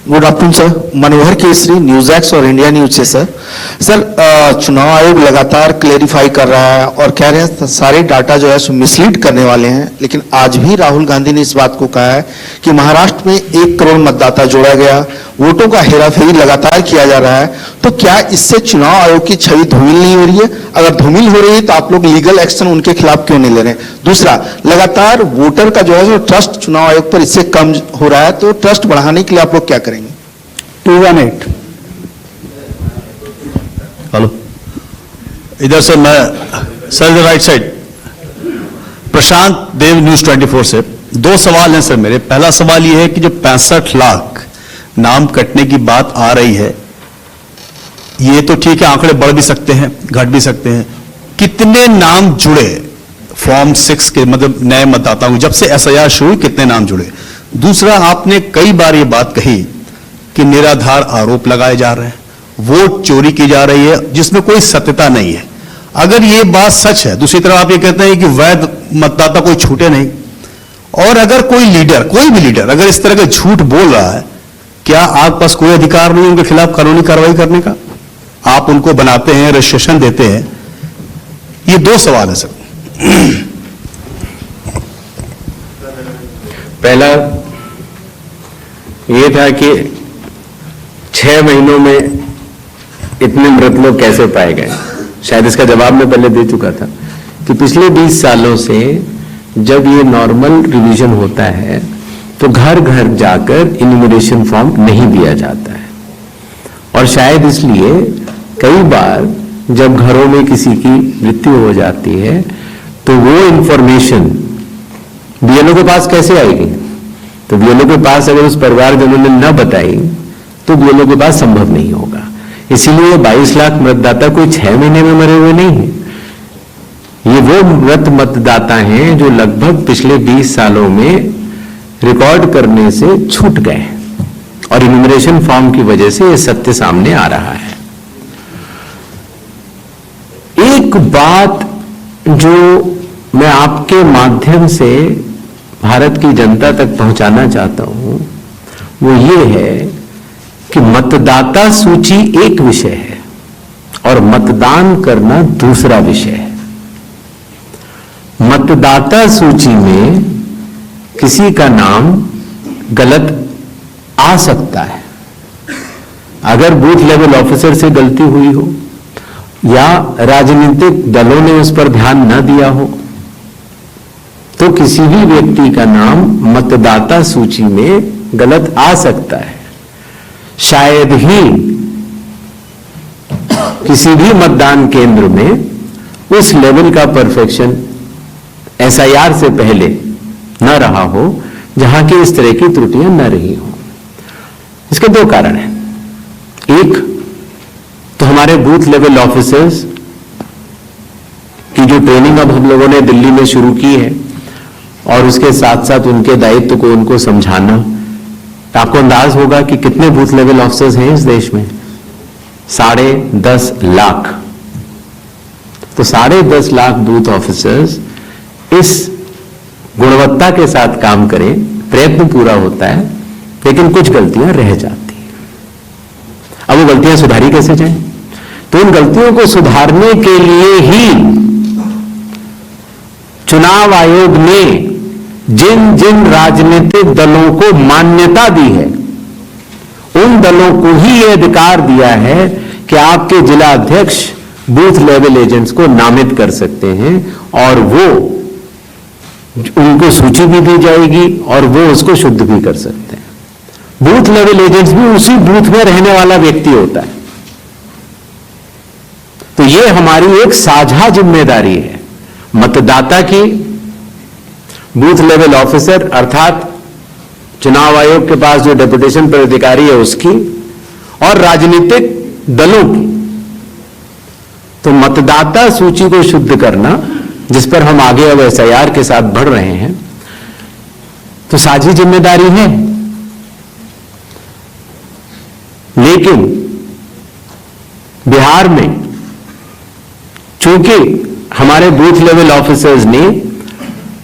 Good afternoon sir, Manohar Kesari, news x और India news से sir. चुनाव आयोग लगातार clarify कर रहा है और कह रहे हैं सारे डाटा जो है सो मिसलीड करने वाले हैं, लेकिन आज भी राहुल गांधी ने इस बात को कहा है कि महाराष्ट्र में 1 करोड़ मतदाता जोड़ा गया, वोटों का हेराफेरी लगातार किया जा रहा है। तो क्या इससे चुनाव आयोग की छवि धूमिल नहीं हो रही है? अगर धूमिल हो रही है तो आप लोग लीगल एक्शन उनके खिलाफ क्यों नहीं ले रहे? दूसरा, लगातार वोटर का जो है सो ट्रस्ट चुनाव आयोग पर इससे कम हो रहा है, तो ट्रस्ट बढ़ाने के लिए आप लोग क्या करेंगे? 218. हेलो, इधर से मैं सर राइट साइड, प्रशांत देव, न्यूज 24 से। 2 सवाल हैं सर मेरे। पहला सवाल यह है कि जो 65 लाख नाम कटने की बात आ रही है, ये तो ठीक है, आंकड़े बढ़ भी सकते हैं, घट भी सकते हैं। कितने नाम जुड़े फॉर्म 6 के, मतलब नए मतदाताओं, जब से एसआईआर शुरू हुई कितने नाम जुड़े? दूसरा, आपने कई बार ये बात कही कि निराधार आरोप लगाए जा रहे हैं, वोट चोरी की जा रही है जिसमें कोई सत्यता नहीं है। अगर ये बात सच है, दूसरी तरफ आप ये कहते हैं कि वैध मतदाता कोई छूटे नहीं, और अगर कोई लीडर, कोई भी लीडर अगर इस तरह का झूठ बोल रहा है, क्या आपके पास कोई अधिकार नहीं उनके खिलाफ कानूनी कार्रवाई करने का? आप उनको बनाते हैं, रजिस्ट्रेशन देते हैं। ये 2 सवाल है सर। पहला ये था कि 6 महीनों में इतने मृत लोग कैसे पाए गए? शायद इसका जवाब मैं पहले दे चुका था कि पिछले 20 सालों से जब ये नॉर्मल रिवीजन होता है तो घर घर जाकर इन्यूमरेशन फॉर्म नहीं दिया जाता है, और शायद इसलिए कई बार जब घरों में किसी की मृत्यु हो जाती है तो वो इंफॉर्मेशन बीएलओ के पास कैसे आएगी? तो बीएलओ के पास अगर उस परिवारजनों ने न बताई तो बीएलओ के पास संभव नहीं होगा। इसीलिए 22 लाख मतदाता कोई 6 महीने में मरे हुए नहीं है। ये वो मृत मतदाता हैं जो लगभग पिछले 20 सालों में रिकॉर्ड करने से छूट गए, और इन्यूमरेशन फॉर्म की वजह से ये सत्य सामने आ रहा है। एक बात जो मैं आपके माध्यम से भारत की जनता तक पहुंचाना चाहता हूं वो ये है कि मतदाता सूची एक विषय है और मतदान करना दूसरा विषय है। मतदाता सूची में किसी का नाम गलत आ सकता है। अगर बूथ लेवल ऑफिसर से गलती हुई हो या राजनीतिक दलों ने उस पर ध्यान न दिया हो तो किसी भी व्यक्ति का नाम मतदाता सूची में गलत आ सकता है। शायद ही किसी भी मतदान केंद्र में उस लेवल का परफेक्शन एसआईआर से पहले न रहा हो जहां की इस तरह की त्रुटियां न रही हो। इसके दो कारण हैं। एक तो हमारे बूथ लेवल ऑफिसर्स की जो ट्रेनिंग अब हम लोगों ने दिल्ली में शुरू की है और उसके साथ साथ उनके दायित्व को उनको समझाना। आपको अंदाज होगा कि कितने बूथ लेवल ऑफिसर्स हैं इस देश में? 10.5 लाख। तो 10.5 लाख बूथ ऑफिसर्स इस गुणवत्ता के साथ काम करें, प्रयत्न पूरा होता है, लेकिन कुछ गलतियां रह जाती हैं। अब वो गलतियां सुधारी कैसे जाएं? तो उन गलतियों को सुधारने के लिए ही चुनाव आयोग ने जिन जिन राजनीतिक दलों को मान्यता दी है उन दलों को ही यह अधिकार दिया है कि आपके जिला अध्यक्ष बूथ लेवल एजेंट्स को नामित कर सकते हैं, और वो उनको सूची भी दी जाएगी और वो उसको शुद्ध भी कर सकते हैं। बूथ लेवल एजेंट्स भी उसी बूथ में रहने वाला व्यक्ति होता है। तो ये हमारी एक साझा जिम्मेदारी है, मतदाता की, बूथ लेवल ऑफिसर अर्थात चुनाव आयोग के पास जो डेपुटेशन पर अधिकारी है उसकी, और राजनीतिक दलों की। तो मतदाता सूची को शुद्ध करना, जिस पर हम आगे अब एसआईआर के साथ बढ़ रहे हैं, तो साझी जिम्मेदारी है। लेकिन बिहार में चूंकि हमारे बूथ लेवल ऑफिसर्स ने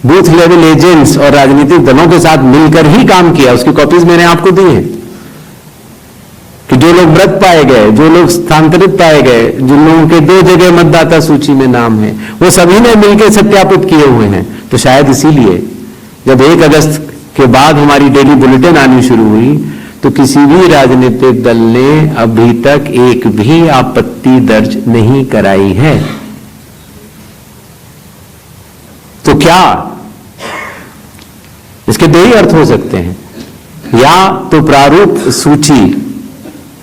बूथ लेवल एजेंट्स और राजनीतिक दलों के साथ मिलकर ही काम किया, उसकी कॉपीज मैंने आपको दी हैं कि जो लोग मृत पाए गए, जो लोग स्थानांतरित पाए गए, जिन लोगों के 2 जगह मतदाता सूची में नाम है, वो सभी ने मिलकर सत्यापित किए हुए हैं। तो शायद इसीलिए जब 1 अगस्त के बाद हमारी डेली बुलेटिन आनी शुरू हुई तो किसी भी राजनीतिक दल ने अभी तक एक भी आपत्ति दर्ज नहीं कराई है। तो क्या इसके 2 ही अर्थ हो सकते हैं? या तो प्रारूप सूची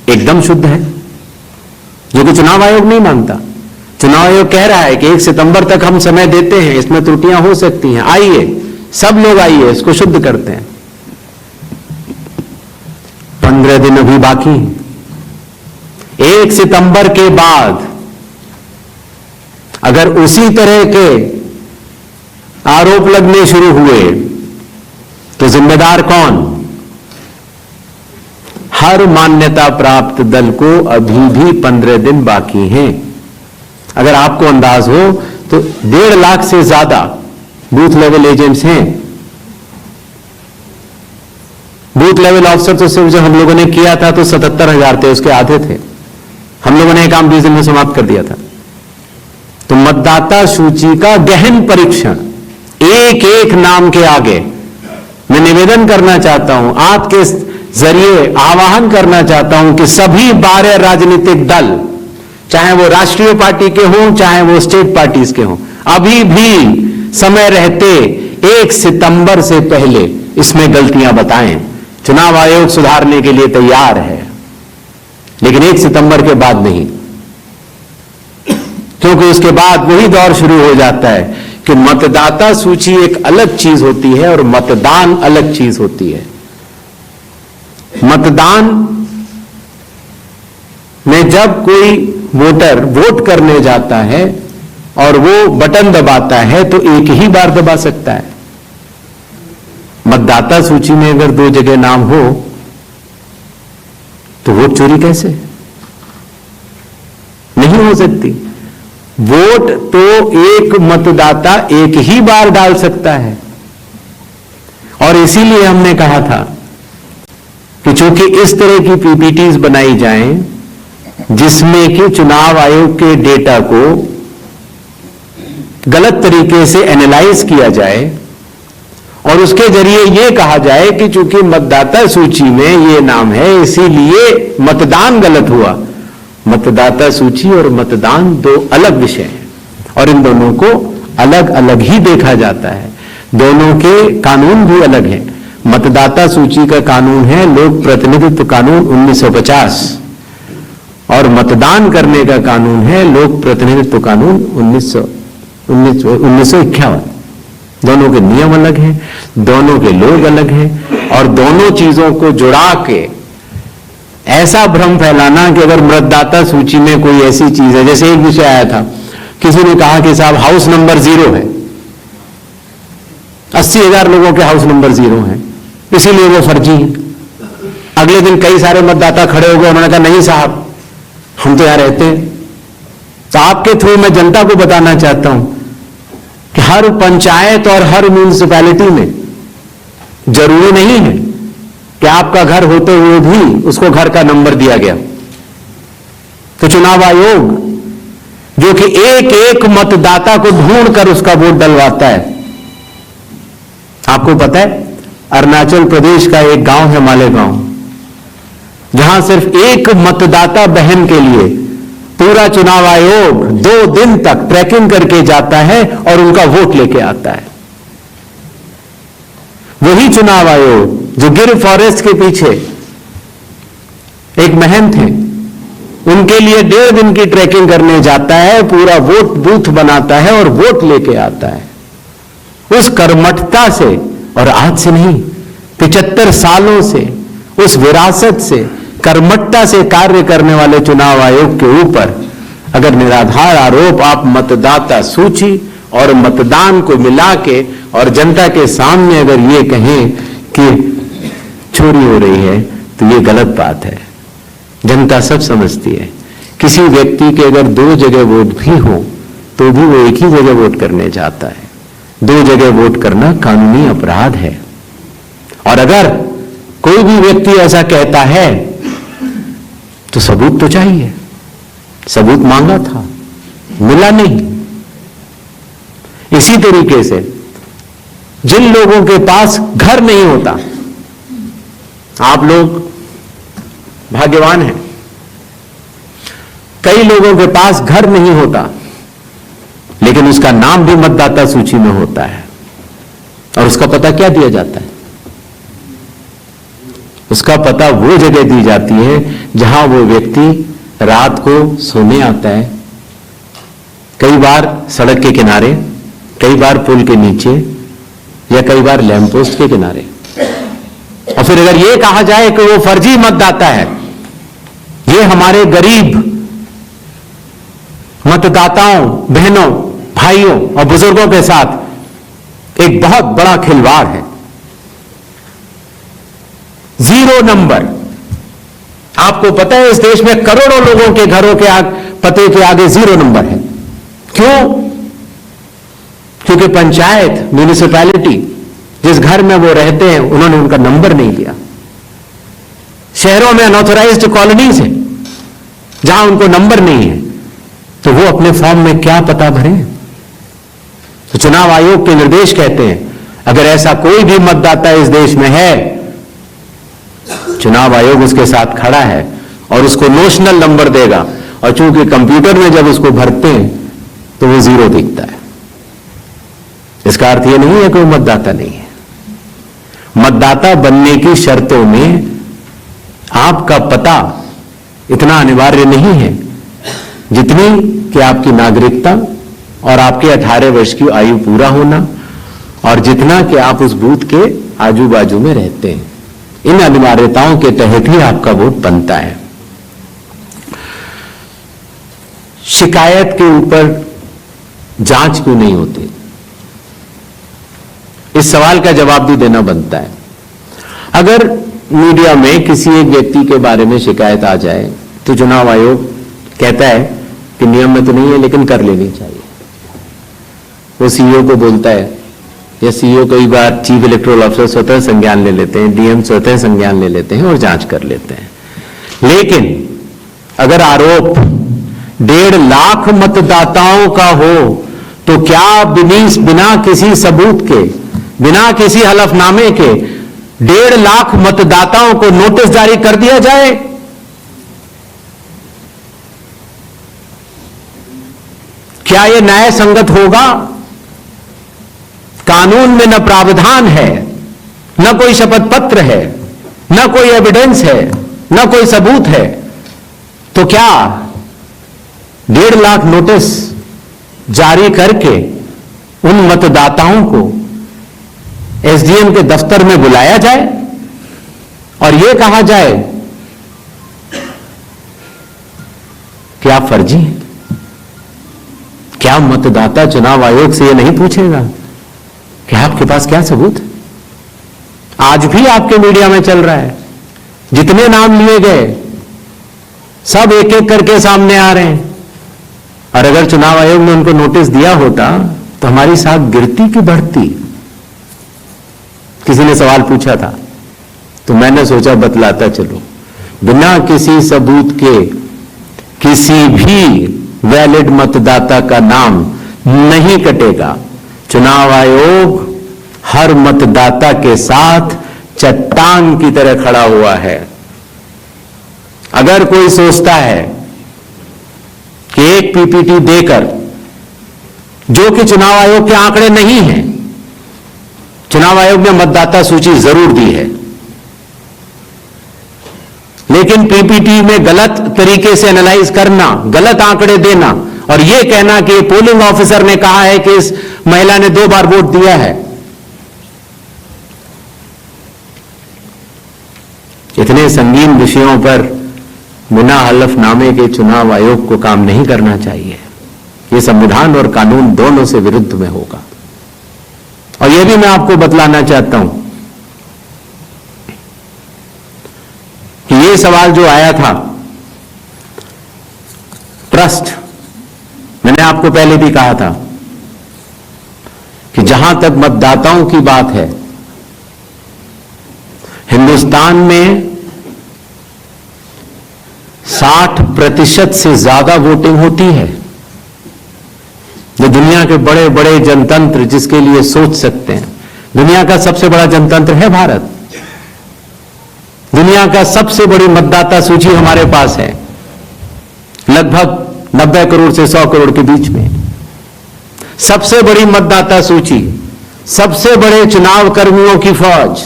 एकदम शुद्ध है, जो कि चुनाव आयोग नहीं मानता। चुनाव आयोग कह रहा है कि 1 सितंबर तक हम समय देते हैं, इसमें त्रुटियां हो सकती हैं, आइए सब लोग आइए इसको शुद्ध करते हैं। 15 दिन अभी बाकी हैं। 1 सितंबर के बाद अगर उसी तरह के आरोप लगने शुरू हुए तो जिम्मेदार कौन? हर मान्यता प्राप्त दल को अभी भी 15 दिन बाकी हैं। अगर आपको अंदाज हो तो 1.5 लाख से ज्यादा बूथ लेवल एजेंट्स हैं। बूथ लेवल ऑफिसर तो सिर्फ जो हम लोगों ने किया था तो 77,000 थे, उसके आधे थे। हम लोगों ने ये काम 20 दिन में समाप्त कर दिया था। तो मतदाता सूची का गहन परीक्षण एक एक नाम के आगे मैं निवेदन करना चाहता हूं, आपके जरिए आह्वान करना चाहता हूं कि सभी 12 राजनीतिक दल चाहे वो राष्ट्रीय पार्टी के हों, चाहे वो स्टेट पार्टीज के हों, अभी भी समय रहते 1 सितंबर से पहले इसमें गलतियां बताएं। चुनाव आयोग सुधारने के लिए तैयार है, लेकिन 1 सितंबर के बाद नहीं, क्योंकि उसके बाद वही दौर शुरू हो जाता है कि मतदाता सूची एक अलग चीज होती है और मतदान अलग चीज होती है। मतदान में जब कोई वोटर वोट करने जाता है और वो बटन दबाता है तो एक ही बार दबा सकता है। मतदाता सूची में अगर 2 जगह नाम हो तो वोट चोरी कैसे? नहीं हो सकती। वोट तो एक मतदाता एक ही बार डाल सकता है, और इसीलिए हमने कहा था कि चूंकि इस तरह की पीपीटीज बनाई जाएं जिसमें कि चुनाव आयोग के डेटा को गलत तरीके से एनालाइज किया जाए और उसके जरिए यह कहा जाए कि चूंकि मतदाता सूची में ये नाम है इसीलिए मतदान गलत हुआ। मतदाता सूची और मतदान 2 अलग विषय हैं और इन दोनों को अलग अलग ही देखा जाता है। दोनों के कानून भी अलग हैं। मतदाता सूची का कानून है लोक प्रतिनिधित्व कानून 1950 और मतदान करने का कानून है लोक प्रतिनिधित्व कानून 1951। दोनों के नियम अलग हैं, दोनों के लोग अलग हैं, और दोनों चीजों को जुड़ा के ऐसा भ्रम फैलाना कि अगर मतदाता सूची में कोई ऐसी चीज है, जैसे एक विषय आया था, किसी ने कहा कि साहब हाउस नंबर 0 है, 80,000 लोगों के हाउस नंबर 0 है, इसीलिए वो फर्जी है। अगले दिन कई सारे मतदाता खड़े हो गए, उन्होंने कहा नहीं साहब हम तो यहां रहते हैं। तो आपके थ्रू मैं जनता को बताना चाहता हूं कि हर पंचायत और हर म्यूनिसिपैलिटी में जरूरी नहीं है कि आपका घर होते हुए भी उसको घर का नंबर दिया गया। तो चुनाव आयोग जो कि एक एक मतदाता को ढूंढ कर उसका वोट डलवाता है। आपको पता है अरुणाचल प्रदेश का एक गांव है मालेगांव, जहां सिर्फ एक मतदाता बहन के लिए पूरा चुनाव आयोग 2 दिन तक ट्रैकिंग करके जाता है और उनका वोट लेके आता है। वही चुनाव आयोग जो गिर फॉरेस्ट के पीछे एक महंत है, उनके लिए 1.5 दिन की ट्रैकिंग करने जाता है, पूरा वोट बूथ बनाता है और वोट लेके आता है। उस कर्मठता से, और आज से नहीं 75 सालों से, उस विरासत से, कर्मठता से कार्य करने वाले चुनाव आयोग के ऊपर अगर निराधार आरोप आप मतदाता सूची और मतदान को मिला के और जनता के सामने अगर ये कहें कि चोरी हो रही है तो ये गलत बात है। जनता सब समझती है। किसी व्यक्ति के अगर 2 जगह वोट भी हो तो भी वो एक ही जगह वोट करने जाता है। 2 जगह वोट करना कानूनी अपराध है। और अगर कोई भी व्यक्ति ऐसा कहता है तो सबूत तो चाहिए। सबूत मांगा था, मिला नहीं। इसी तरीके से जिन लोगों के पास घर नहीं होता, आप लोग भाग्यवान हैं, कई लोगों के पास घर नहीं होता लेकिन उसका नाम भी मतदाता सूची में होता है। और उसका पता क्या दिया जाता है? उसका पता वो जगह दी जाती है जहां वो व्यक्ति रात को सोने आता है, कई बार सड़क के किनारे, कई बार पुल के नीचे, या कई बार लैंप पोस्ट के किनारे। और फिर अगर ये कहा जाए कि वो फर्जी मतदाता है, ये हमारे गरीब मतदाताओं, बहनों, भाइयों और बुजुर्गों के साथ एक बहुत बड़ा खिलवाड़ है। 0 नंबर। आपको पता है इस देश में करोड़ों लोगों के घरों के पते के आगे 0 नंबर है। क्यों? क्योंकि पंचायत, म्यूनिसिपैलिटी, जिस घर में वो रहते हैं उन्होंने उनका नंबर नहीं दिया। शहरों में अनऑथराइज्ड कॉलोनीज हैं जहां उनको नंबर नहीं है, तो वो अपने फॉर्म में क्या पता भरें? तो चुनाव आयोग के निर्देश कहते हैं अगर ऐसा कोई भी मतदाता इस देश में है, चुनाव आयोग उसके साथ खड़ा है और उसको नोशनल नंबर देगा और चूंकि कंप्यूटर में जब उसको भरते हैं तो वो 0 दिखता है। इसका अर्थ ये नहीं है कि वो मतदाता नहीं है। मतदाता बनने की शर्तों में आपका पता इतना अनिवार्य नहीं है जितनी कि आपकी नागरिकता और आपके 18 वर्ष की आयु पूरा होना और जितना कि आप उस बूथ के आजू बाजू में रहते हैं। इन अनिवार्यताओं के तहत ही आपका वोट बनता है। शिकायत के ऊपर जांच क्यों नहीं होती, इस सवाल का जवाब भी देना बनता है। अगर मीडिया में किसी एक व्यक्ति के बारे में शिकायत आ जाए तो चुनाव आयोग कहता है कि नियम में तो नहीं है लेकिन कर लेनी चाहिए। वो सीईओ को बोलता है, या सीईओ कई बार चीफ इलेक्टोरल ऑफिसर स्वतः संज्ञान ले लेते हैं, डीएम स्वतः संज्ञान ले लेते हैं और जांच कर लेते हैं। लेकिन अगर आरोप 1.5 लाख मतदाताओं का हो तो क्या बिना किसी सबूत के, बिना किसी हलफनामे के 1.5 लाख मतदाताओं को नोटिस जारी कर दिया जाए? क्या यह न्याय संगत होगा? कानून में न प्रावधान है, न कोई शपथ पत्र है, न कोई एविडेंस है, न कोई सबूत है, तो क्या 1.5 लाख नोटिस जारी करके उन मतदाताओं को एसडीएम के दफ्तर में बुलाया जाए और यह कहा जाए कि आप फर्जी हैं? क्या मतदाता चुनाव आयोग से यह नहीं पूछेगा कि आपके पास क्या सबूत है? आज भी आपके मीडिया में चल रहा है, जितने नाम लिए गए सब एक एक करके सामने आ रहे हैं। और अगर चुनाव आयोग ने उनको नोटिस दिया होता तो हमारी साथ गिरती की बढ़ती? किसी ने सवाल पूछा था तो मैंने सोचा बतलाता चलो। बिना किसी सबूत के किसी भी वैलिड मतदाता का नाम नहीं कटेगा। चुनाव आयोग हर मतदाता के साथ चट्टान की तरह खड़ा हुआ है। अगर कोई सोचता है कि एक पीपीटी देकर, जो कि चुनाव आयोग के आंकड़े नहीं हैं, चुनाव आयोग ने मतदाता सूची जरूर दी है, लेकिन पीपीटी में गलत तरीके से एनालाइज करना, गलत आंकड़े देना और यह कहना कि पोलिंग ऑफिसर ने कहा है कि इस महिला ने 2 बार वोट दिया है, इतने संगीन विषयों पर बिना हलफनामे के चुनाव आयोग को काम नहीं करना चाहिए। यह संविधान और कानून दोनों से विरुद्ध में होगा। और यह भी मैं आपको बतलाना चाहता हूं कि यह सवाल जो आया था ट्रस्ट, मैंने आपको पहले भी कहा था कि जहां तक मतदाताओं की बात है, हिंदुस्तान में 60% से ज्यादा वोटिंग होती है। जो दुनिया के बड़े बड़े जनतंत्र जिसके लिए सोच सकते हैं, दुनिया का सबसे बड़ा जनतंत्र है भारत। दुनिया का सबसे बड़ी मतदाता सूची हमारे पास है, लगभग 90 करोड़ से 100 करोड़ के बीच में। सबसे बड़ी मतदाता सूची, सबसे बड़े चुनाव कर्मियों की फौज,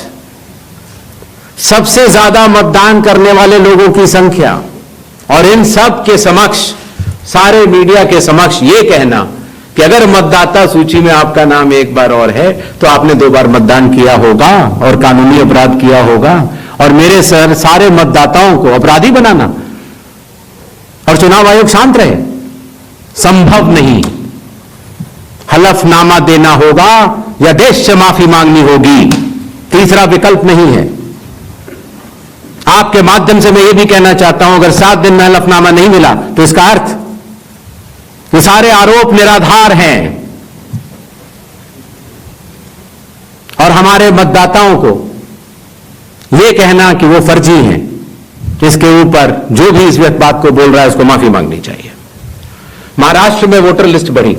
सबसे ज्यादा मतदान करने वाले लोगों की संख्या, और इन सब के समक्ष, सारे मीडिया के समक्ष यह कहना कि अगर मतदाता सूची में आपका नाम एक बार और है तो आपने 2 बार मतदान किया होगा और कानूनी अपराध किया होगा, और मेरे सारे मतदाताओं को अपराधी बनाना और चुनाव आयोग शांत रहे, संभव नहीं। हलफनामा देना होगा या देश से माफी मांगनी होगी, तीसरा विकल्प नहीं है। आपके माध्यम से मैं यह भी कहना चाहता हूं, अगर 7 दिन में हलफनामा नहीं मिला तो इसका अर्थ ये सारे आरोप निराधार हैं और हमारे मतदाताओं को यह कहना कि वो फर्जी हैं, इसके ऊपर जो भी इस बात को बोल रहा है उसको माफी मांगनी चाहिए। महाराष्ट्र में वोटर लिस्ट बढ़ी,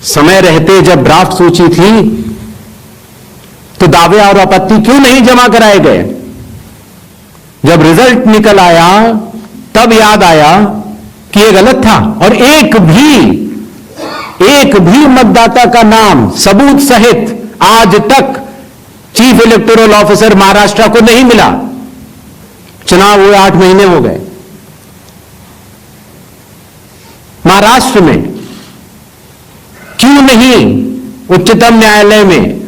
समय रहते जब ड्राफ्ट सूची थी तो दावे और आपत्ति क्यों नहीं जमा कराए गए? जब रिजल्ट निकल आया तब याद आया कि ये गलत था और एक भी मतदाता का नाम सबूत सहित आज तक चीफ इलेक्टोरल ऑफिसर महाराष्ट्र को नहीं मिला। चुनाव हुए 8 महीने हो गए। महाराष्ट्र में क्यों नहीं उच्चतम न्यायालय में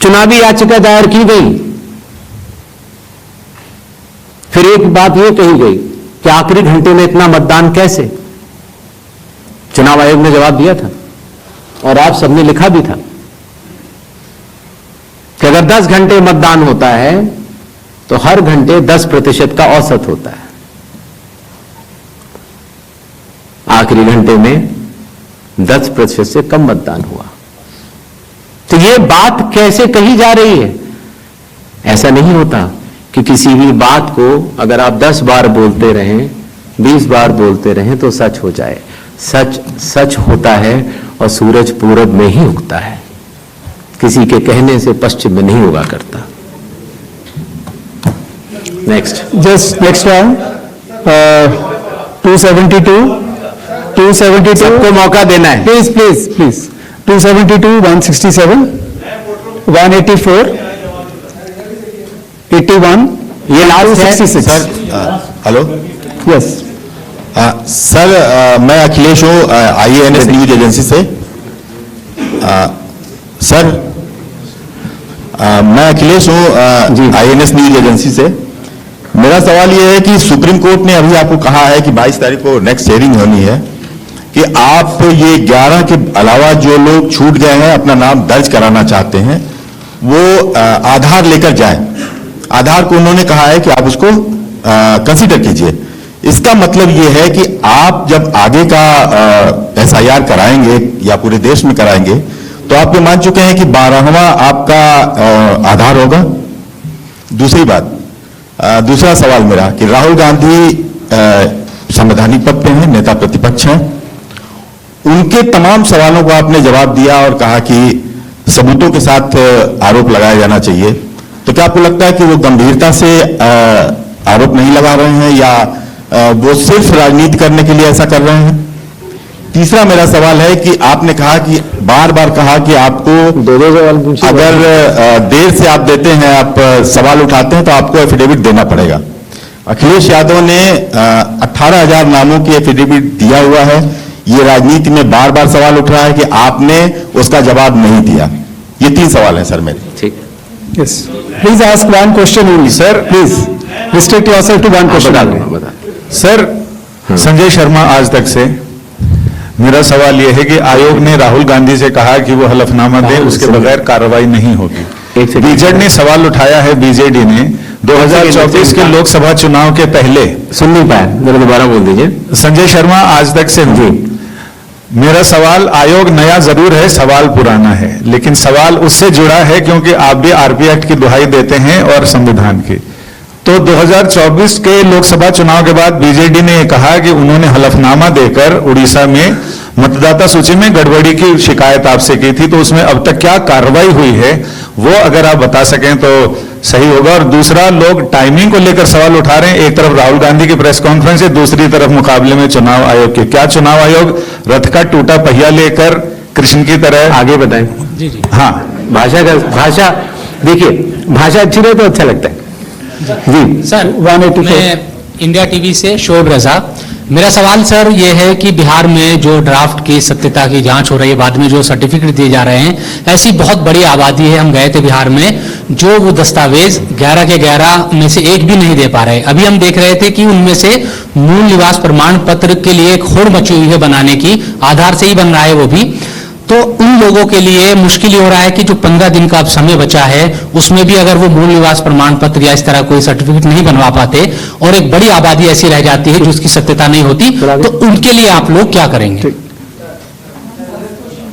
चुनावी याचिका दायर की गई? फिर एक बात यह कही गई कि आखिरी घंटे में इतना मतदान कैसे? चुनाव आयोग ने जवाब दिया था और आप सबने लिखा भी था कि अगर 10 घंटे मतदान होता है तो हर घंटे 10% का औसत होता है। आखिरी घंटे में 10% से कम मतदान हुआ। तो यह बात कैसे कही जा रही है? ऐसा नहीं होता कि किसी भी बात को अगर आप 10 बार बोलते रहें, 20 बार बोलते रहें तो सच हो जाए। सच सच होता है और सूरज पूरब में ही उगता है, किसी के कहने से पश्चिम में नहीं उगा करता। नेक्स्ट, जस्ट नेक्स्ट राउंड 272 सबको मौका देना है। प्लीज प्लीज प्लीज 272, 167, 184, 81, ये लास्ट है 266। हेलो यस सर, मैं अखिलेश हूँ IANS न्यूज एजेंसी से। सर, मैं अखिलेश हूँ IANS न्यूज एजेंसी से। मेरा सवाल यह है कि सुप्रीम कोर्ट ने अभी आपको कहा है कि 22 तारीख को नेक्स्ट हियरिंग होनी है कि आप ये 11 के अलावा जो लोग छूट गए हैं अपना नाम दर्ज कराना चाहते हैं वो आधार लेकर जाएं। आधार को उन्होंने कहा है कि आप उसको कंसीडर कीजिए। इसका मतलब ये है कि आप जब आगे का SIR कराएंगे या पूरे देश में कराएंगे तो आप ये मान चुके हैं कि 12वां आपका आधार होगा। दूसरी बात, दूसरा सवाल मेरा कि राहुल गांधी संवैधानिक पद पे हैं, नेता प्रतिपक्ष हैं, उनके तमाम सवालों को आपने जवाब दिया और कहा कि सबूतों के साथ आरोप लगाया जाना चाहिए। तो क्या आपको लगता है कि वो गंभीरता से आरोप नहीं लगा रहे हैं या वो सिर्फ राजनीति करने के लिए ऐसा कर रहे हैं? तीसरा मेरा सवाल है कि आपने कहा कि बार बार कहा कि आपको अगर देर से आप देते हैं, आप सवाल उठाते हैं तो आपको एफिडेविट देना पड़ेगा। अखिलेश यादव ने 18,000 नामों की एफिडेविट दिया हुआ है। ये राजनीति में बार बार सवाल उठ रहा है कि आपने उसका जवाब नहीं दिया। ये 3 सवाल हैं सर मेरे। ठीक, yes, please ask one question only sir, please restrict yourself to one question. Sir, Sanjay Sharma Aaj Tak से। मेरा सवाल यह है कि आयोग ने राहुल गांधी से कहा कि वो हलफनामा दे, उसके बगैर कार्रवाई नहीं होगी। बीजेडी ने सवाल उठाया है, बीजेडी ने 2024 के लोकसभा चुनाव के पहले। सुन नहीं पाया, जरा दोबारा बोल दीजिए। संजय शर्मा आज तक से। मेरा सवाल, आयोग नया जरूर है, सवाल पुराना है, लेकिन सवाल उससे जुड़ा है क्योंकि आप भी RP एक्ट की दुहाई देते हैं और संविधान की। तो 2024 के लोकसभा चुनाव के बाद बीजेडी ने कहा कि उन्होंने हलफनामा देकर उड़ीसा में मतदाता सूची में गड़बड़ी की शिकायत आपसे की थी, तो उसमें अब तक क्या कार्रवाई हुई है वो अगर आप बता सकें तो सही होगा। और दूसरा, लोग टाइमिंग को लेकर सवाल उठा रहे हैं, एक तरफ राहुल गांधी की प्रेस कॉन्फ्रेंस है, दूसरी तरफ मुकाबले में चुनाव आयोग के। क्या चुनाव आयोग रथ का टूटा पहिया लेकर कृष्ण की तरह? आगे बताएं। जी जी हाँ, भाषा देखिए, भाषा अच्छी रहे तो अच्छा लगता है। जी सर, मैं इंडिया टीवी से शोएब रजा। मेरा सवाल सर ये है कि बिहार में जो ड्राफ्ट की सत्यता की जांच हो रही है, बाद में जो सर्टिफिकेट दिए जा रहे हैं, ऐसी बहुत बड़ी आबादी है, हम गए थे बिहार में, जो वो दस्तावेज 11 के 11 में से एक भी नहीं दे पा रहे। अभी हम देख रहे थे कि उनमें से मूल निवास प्रमाण पत्र के लिए एक होड़ मची हुई है बनाने की, आधार से ही बन रहा है वो भी। तो उन लोगों के लिए मुश्किल हो रहा है कि जो 15 दिन का अब समय बचा है उसमें भी अगर वो मूल निवास प्रमाण पत्र या इस तरह कोई सर्टिफिकेट नहीं बनवा पाते और एक बड़ी आबादी ऐसी रह जाती है जिसकी सत्यता नहीं होती, तो उनके लिए आप लोग क्या करेंगे?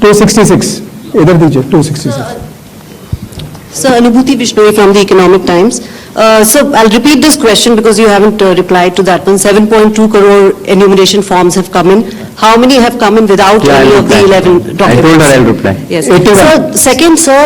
266 इधर दीजिए। 266 Sir, Anubhuti Bishnoi from the Economic Times. So I'll repeat this question because you haven't replied to that one. 7.2 crore enumeration forms have come in. how many have come in without Yeah, any I'll of the reply. 11 documents? I told her I'll reply. Yes. 81. Sir, second, sir,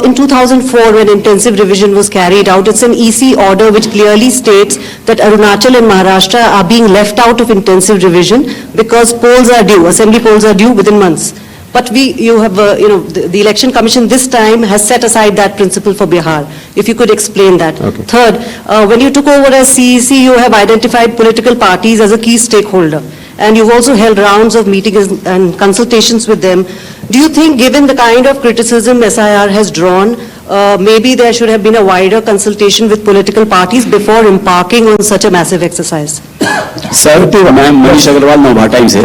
in 2004, when intensive revision was carried out, it's an EC order which clearly states that Arunachal and Maharashtra are being left out of intensive revision because polls are due, assembly polls are due within months. But you have, the Election Commission this time has set aside that principle for Bihar. If you could explain that. Okay. Third, when you took over as CEC, you have identified political parties as a key stakeholder, and you've also held rounds of meetings and consultations with them. Do you think, given the kind of criticism SIR has drawn, maybe there should have been a wider consultation with political parties before embarking on such a massive exercise? Sir मैं Manish Agarwal Nova time से।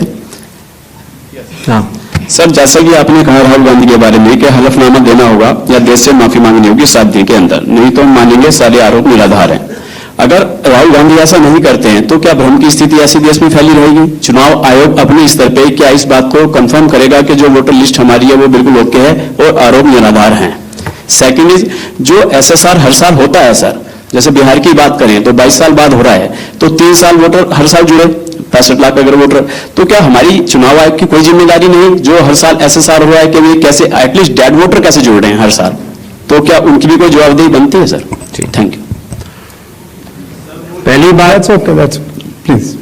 Sir जैसा कि आपने कहा राहुल गांधी के बारे में कि हलफनामा देना होगा या देश से माफी मांगनी होगी 7 दिन के अंदर, नहीं तो हम मानेंगे सारे आरोप निराधार हैं। अगर राहुल गांधी ऐसा नहीं करते हैं तो क्या भ्रम की स्थिति ऐसी देश में फैली रहेगी? चुनाव आयोग अपने स्तर पे क्या इस बात को कंफर्म करेगा कि जो वोटर लिस्ट हमारी है वो बिल्कुल ओके है और आरोप निराधार हैं? सेकंड इज, जो एसएसआर हर साल होता है सर, जैसे बिहार की बात करें तो 22 साल बाद हो रहा है, तो 3 साल वोटर हर साल जुड़े, 65 लाख अगर वोटर, तो क्या हमारी चुनाव आयोग की कोई जिम्मेदारी नहीं जो हर साल एसएसआर हो रहा है कि वे कैसे एटलीस्ट डेड वोटर कैसे जुड़ रहे हैं हर साल? तो क्या उनकी भी कोई जवाबदेही बनती है सर? Thank you. पहली बात, प्लीज।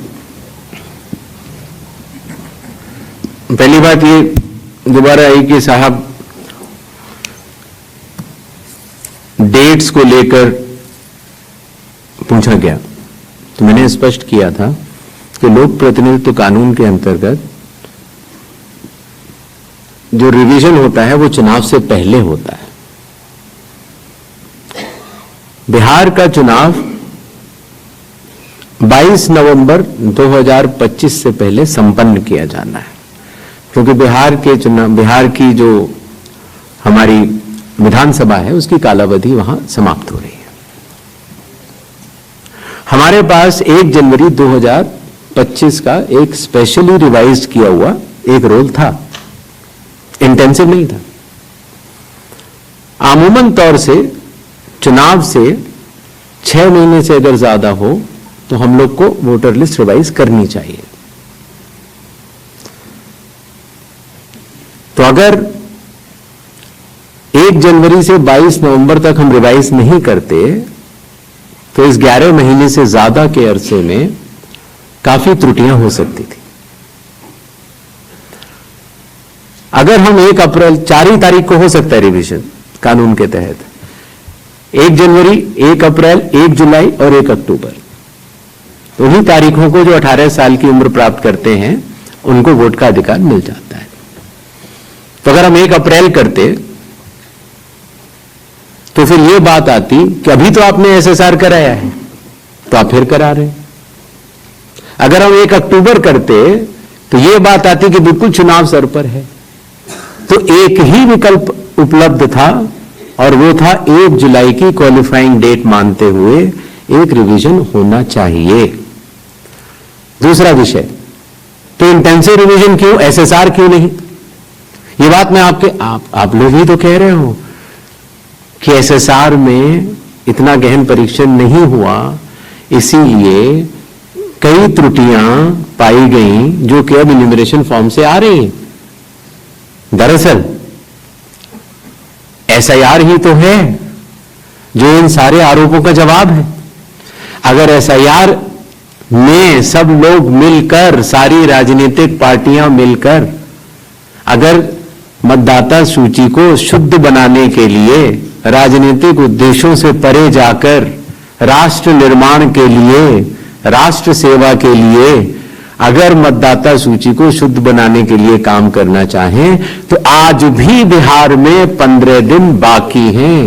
पहली बात ये दोबारा आई कि साहब डेट्स को लेकर पूछा गया, तो मैंने स्पष्ट किया था कि लोक प्रतिनिधित्व कानून के अंतर्गत जो रिवीजन होता है वो चुनाव से पहले होता है। बिहार का चुनाव 22 नवंबर 2025 से पहले संपन्न किया जाना है, क्योंकि बिहार की जो हमारी विधानसभा है उसकी कालावधि वहां समाप्त हो रही है। हमारे पास 1 जनवरी 2025 का एक स्पेशली रिवाइज किया हुआ एक रोल था, इंटेंसिव नहीं था। आमूमन तौर से चुनाव से 6 महीने से अगर ज्यादा हो तो हम लोग को वोटर लिस्ट रिवाइज करनी चाहिए। तो अगर 1 जनवरी से 22 नवंबर तक हम रिवाइज नहीं करते तो इस 11 महीने से ज्यादा के अरसे में काफी त्रुटियां हो सकती थी। अगर हम 1 अप्रैल 4 ही तारीख को हो सकता है रिवीजन कानून के तहत, 1 जनवरी, 1 अप्रैल, 1 जुलाई और 1 अक्टूबर, तो उन्हीं तारीखों को जो 18 साल की उम्र प्राप्त करते हैं उनको वोट का अधिकार मिल जाता है। तो अगर हम 1 अप्रैल करते तो फिर यह बात आती कि अभी तो आपने एसएसआर कराया है तो आप फिर करा रहे हैं। अगर हम 1 अक्टूबर करते तो यह बात आती कि बिल्कुल चुनाव सर पर है। तो एक ही विकल्प उपलब्ध था और वो था 1 जुलाई की क्वालिफाइंग डेट मानते हुए एक रिवीजन होना चाहिए। दूसरा विषय, तो इंटेंसिव रिवीजन क्यों, एसएसआर क्यों नहीं? ये बात मैं आप लोग ही तो कह रहे हो कि एसएसआर में इतना गहन परीक्षण नहीं हुआ, इसीलिए कई त्रुटियां पाई गई जो कि अब इन्यूमरेशन फॉर्म से आ रही हैं। दरअसल एसआईआर ही तो है जो इन सारे आरोपों का जवाब है। अगर एसआईआर में सब लोग मिलकर, सारी राजनीतिक पार्टियां मिलकर अगर मतदाता सूची को शुद्ध बनाने के लिए, राजनीतिक उद्देश्यों से परे जाकर राष्ट्र निर्माण के लिए, राष्ट्र सेवा के लिए अगर मतदाता सूची को शुद्ध बनाने के लिए काम करना चाहें तो आज भी बिहार में 15 दिन बाकी हैं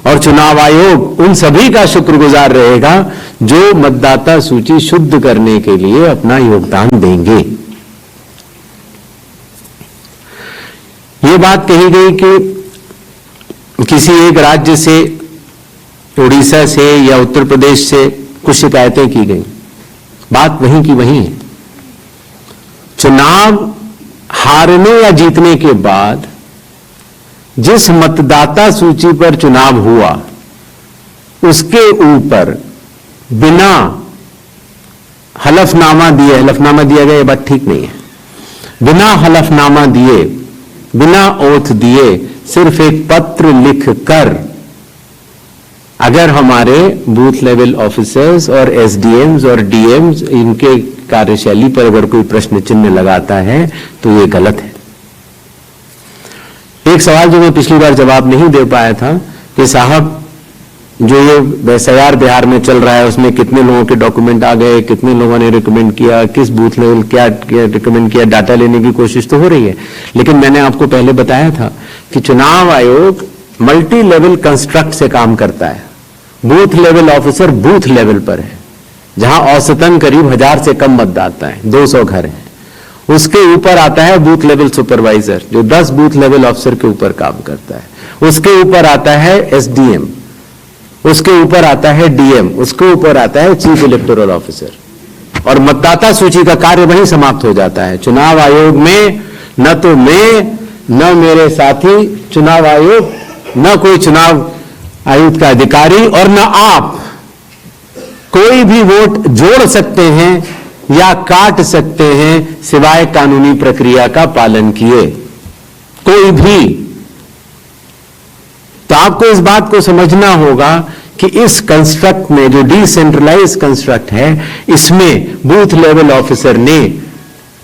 और चुनाव आयोग उन सभी का शुक्रगुजार रहेगा जो मतदाता सूची शुद्ध करने के लिए अपना योगदान देंगे। ये बात कही गई कि किसी एक राज्य से, उड़ीसा से या उत्तर प्रदेश से कुछ शिकायतें की गई। बात वहीं की वहीं है। चुनाव हारने या जीतने के बाद जिस मतदाता सूची पर चुनाव हुआ उसके ऊपर बिना हलफनामा दिए, हलफनामा दिया गया, ये बात ठीक नहीं है। बिना हलफनामा दिए, बिना ओथ दिए, सिर्फ एक पत्र लिखकर अगर हमारे बूथ लेवल ऑफिसर्स और एसडीएम्स और डीएम्स इनके कार्यशैली पर अगर कोई प्रश्न चिन्ह लगाता है तो ये गलत है। एक सवाल जो मैं पिछली बार जवाब नहीं दे पाया था कि साहब जो ये एसआईआर बिहार में चल रहा है उसमें कितने लोगों के डॉक्यूमेंट आ गए, कितने लोगों ने रिकमेंड किया, किस बूथ लेवल क्या रिकमेंड किया, डाटा लेने की कोशिश तो हो रही है, लेकिन मैंने आपको पहले बताया था कि चुनाव आयोग मल्टी लेवल कंस्ट्रक्ट से काम करता है। Booth level officer booth level पर है, जहां औसतन करीब 1000 से कम मतदाता है, 200 घर हैं। उसके ऊपर आता है बूथ लेवल सुपरवाइजर जो 10 बूथ लेवल ऑफिसर के ऊपर काम करता है। उसके ऊपर आता है एसडीएम, उसके ऊपर आता है डीएम, उसके ऊपर आता है चीफ इलेक्टोरल ऑफिसर, और मतदाता सूची का कार्य वहीं समाप्त हो जाता है। चुनाव आयोग में न तो मैं, न मेरे साथी चुनाव आयोग, न कोई चुनाव आयुक्त का अधिकारी और न आप कोई भी वोट जोड़ सकते हैं या काट सकते हैं सिवाय कानूनी प्रक्रिया का पालन किए, कोई भी। तो आपको इस बात को समझना होगा कि इस कंस्ट्रक्ट में जो डिसेंट्रलाइज कंस्ट्रक्ट है, इसमें बूथ लेवल ऑफिसर ने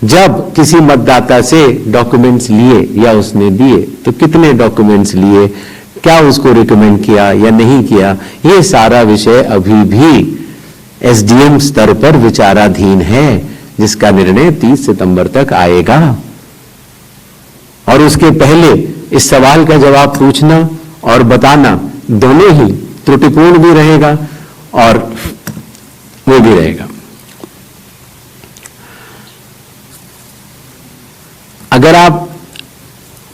जब किसी मतदाता से डॉक्यूमेंट्स लिए या उसने दिए तो कितने डॉक्यूमेंट्स लिए, क्या उसको रिकमेंड किया या नहीं किया, ये सारा विषय अभी भी एसडीएम स्तर पर विचाराधीन है, जिसका निर्णय 30 सितंबर तक आएगा। और उसके पहले इस सवाल का जवाब पूछना और बताना दोनों ही त्रुटिपूर्ण भी रहेगा और वो भी रहेगा। अगर आप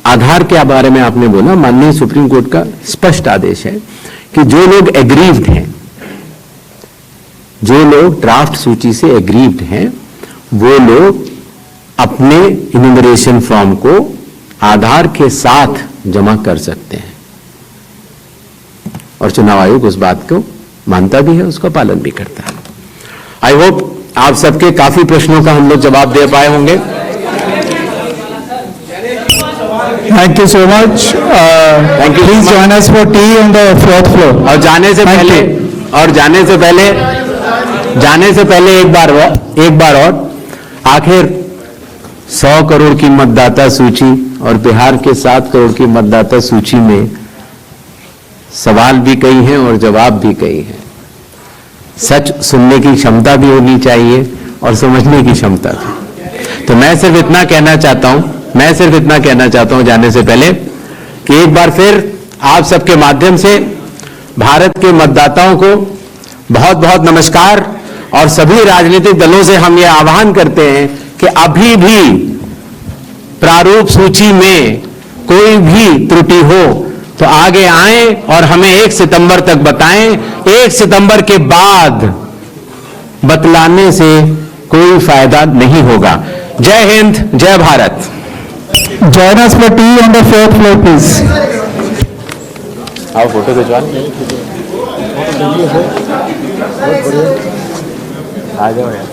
आधार के बारे में आपने बोला, माननीय सुप्रीम कोर्ट का स्पष्ट आदेश है कि जो लोग एग्रीव्ड हैं, जो लोग ड्राफ्ट सूची से एग्रीव्ड हैं, वो लोग अपने इन्यूमरेशन फॉर्म को आधार के साथ जमा कर सकते हैं और चुनाव आयोग उस बात को मानता भी है, उसका पालन भी करता है। आई होप आप सबके काफी प्रश्नों का हम लोग जवाब दे पाए होंगे। Thank you so much. Thank you. Please join us for tea on the 4th floor. और जाने से पहले एक बार और आखिर 100 करोड़ की मतदाता सूची और बिहार के 7 करोड़ की मतदाता सूची में सवाल भी कई हैं और जवाब भी कई हैं। सच सुनने की क्षमता भी होनी चाहिए और समझने की क्षमता भी। तो मैं सिर्फ इतना कहना चाहता हूं जाने से पहले कि एक बार फिर आप सबके माध्यम से भारत के मतदाताओं को बहुत बहुत नमस्कार। और सभी राजनीतिक दलों से हम ये आह्वान करते हैं कि अभी भी प्रारूप सूची में कोई भी त्रुटि हो तो आगे आएं और हमें 1 सितंबर तक बताएं। 1 सितंबर के बाद बतलाने से कोई फायदा नहीं होगा। जय हिंद, जय Bharat. Join us for tea on the 4th floor, please. आओ फोटो खिंचवा। आ जाओ यार।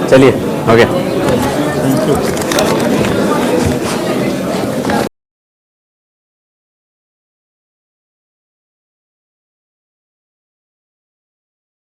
चलिए, हो गया।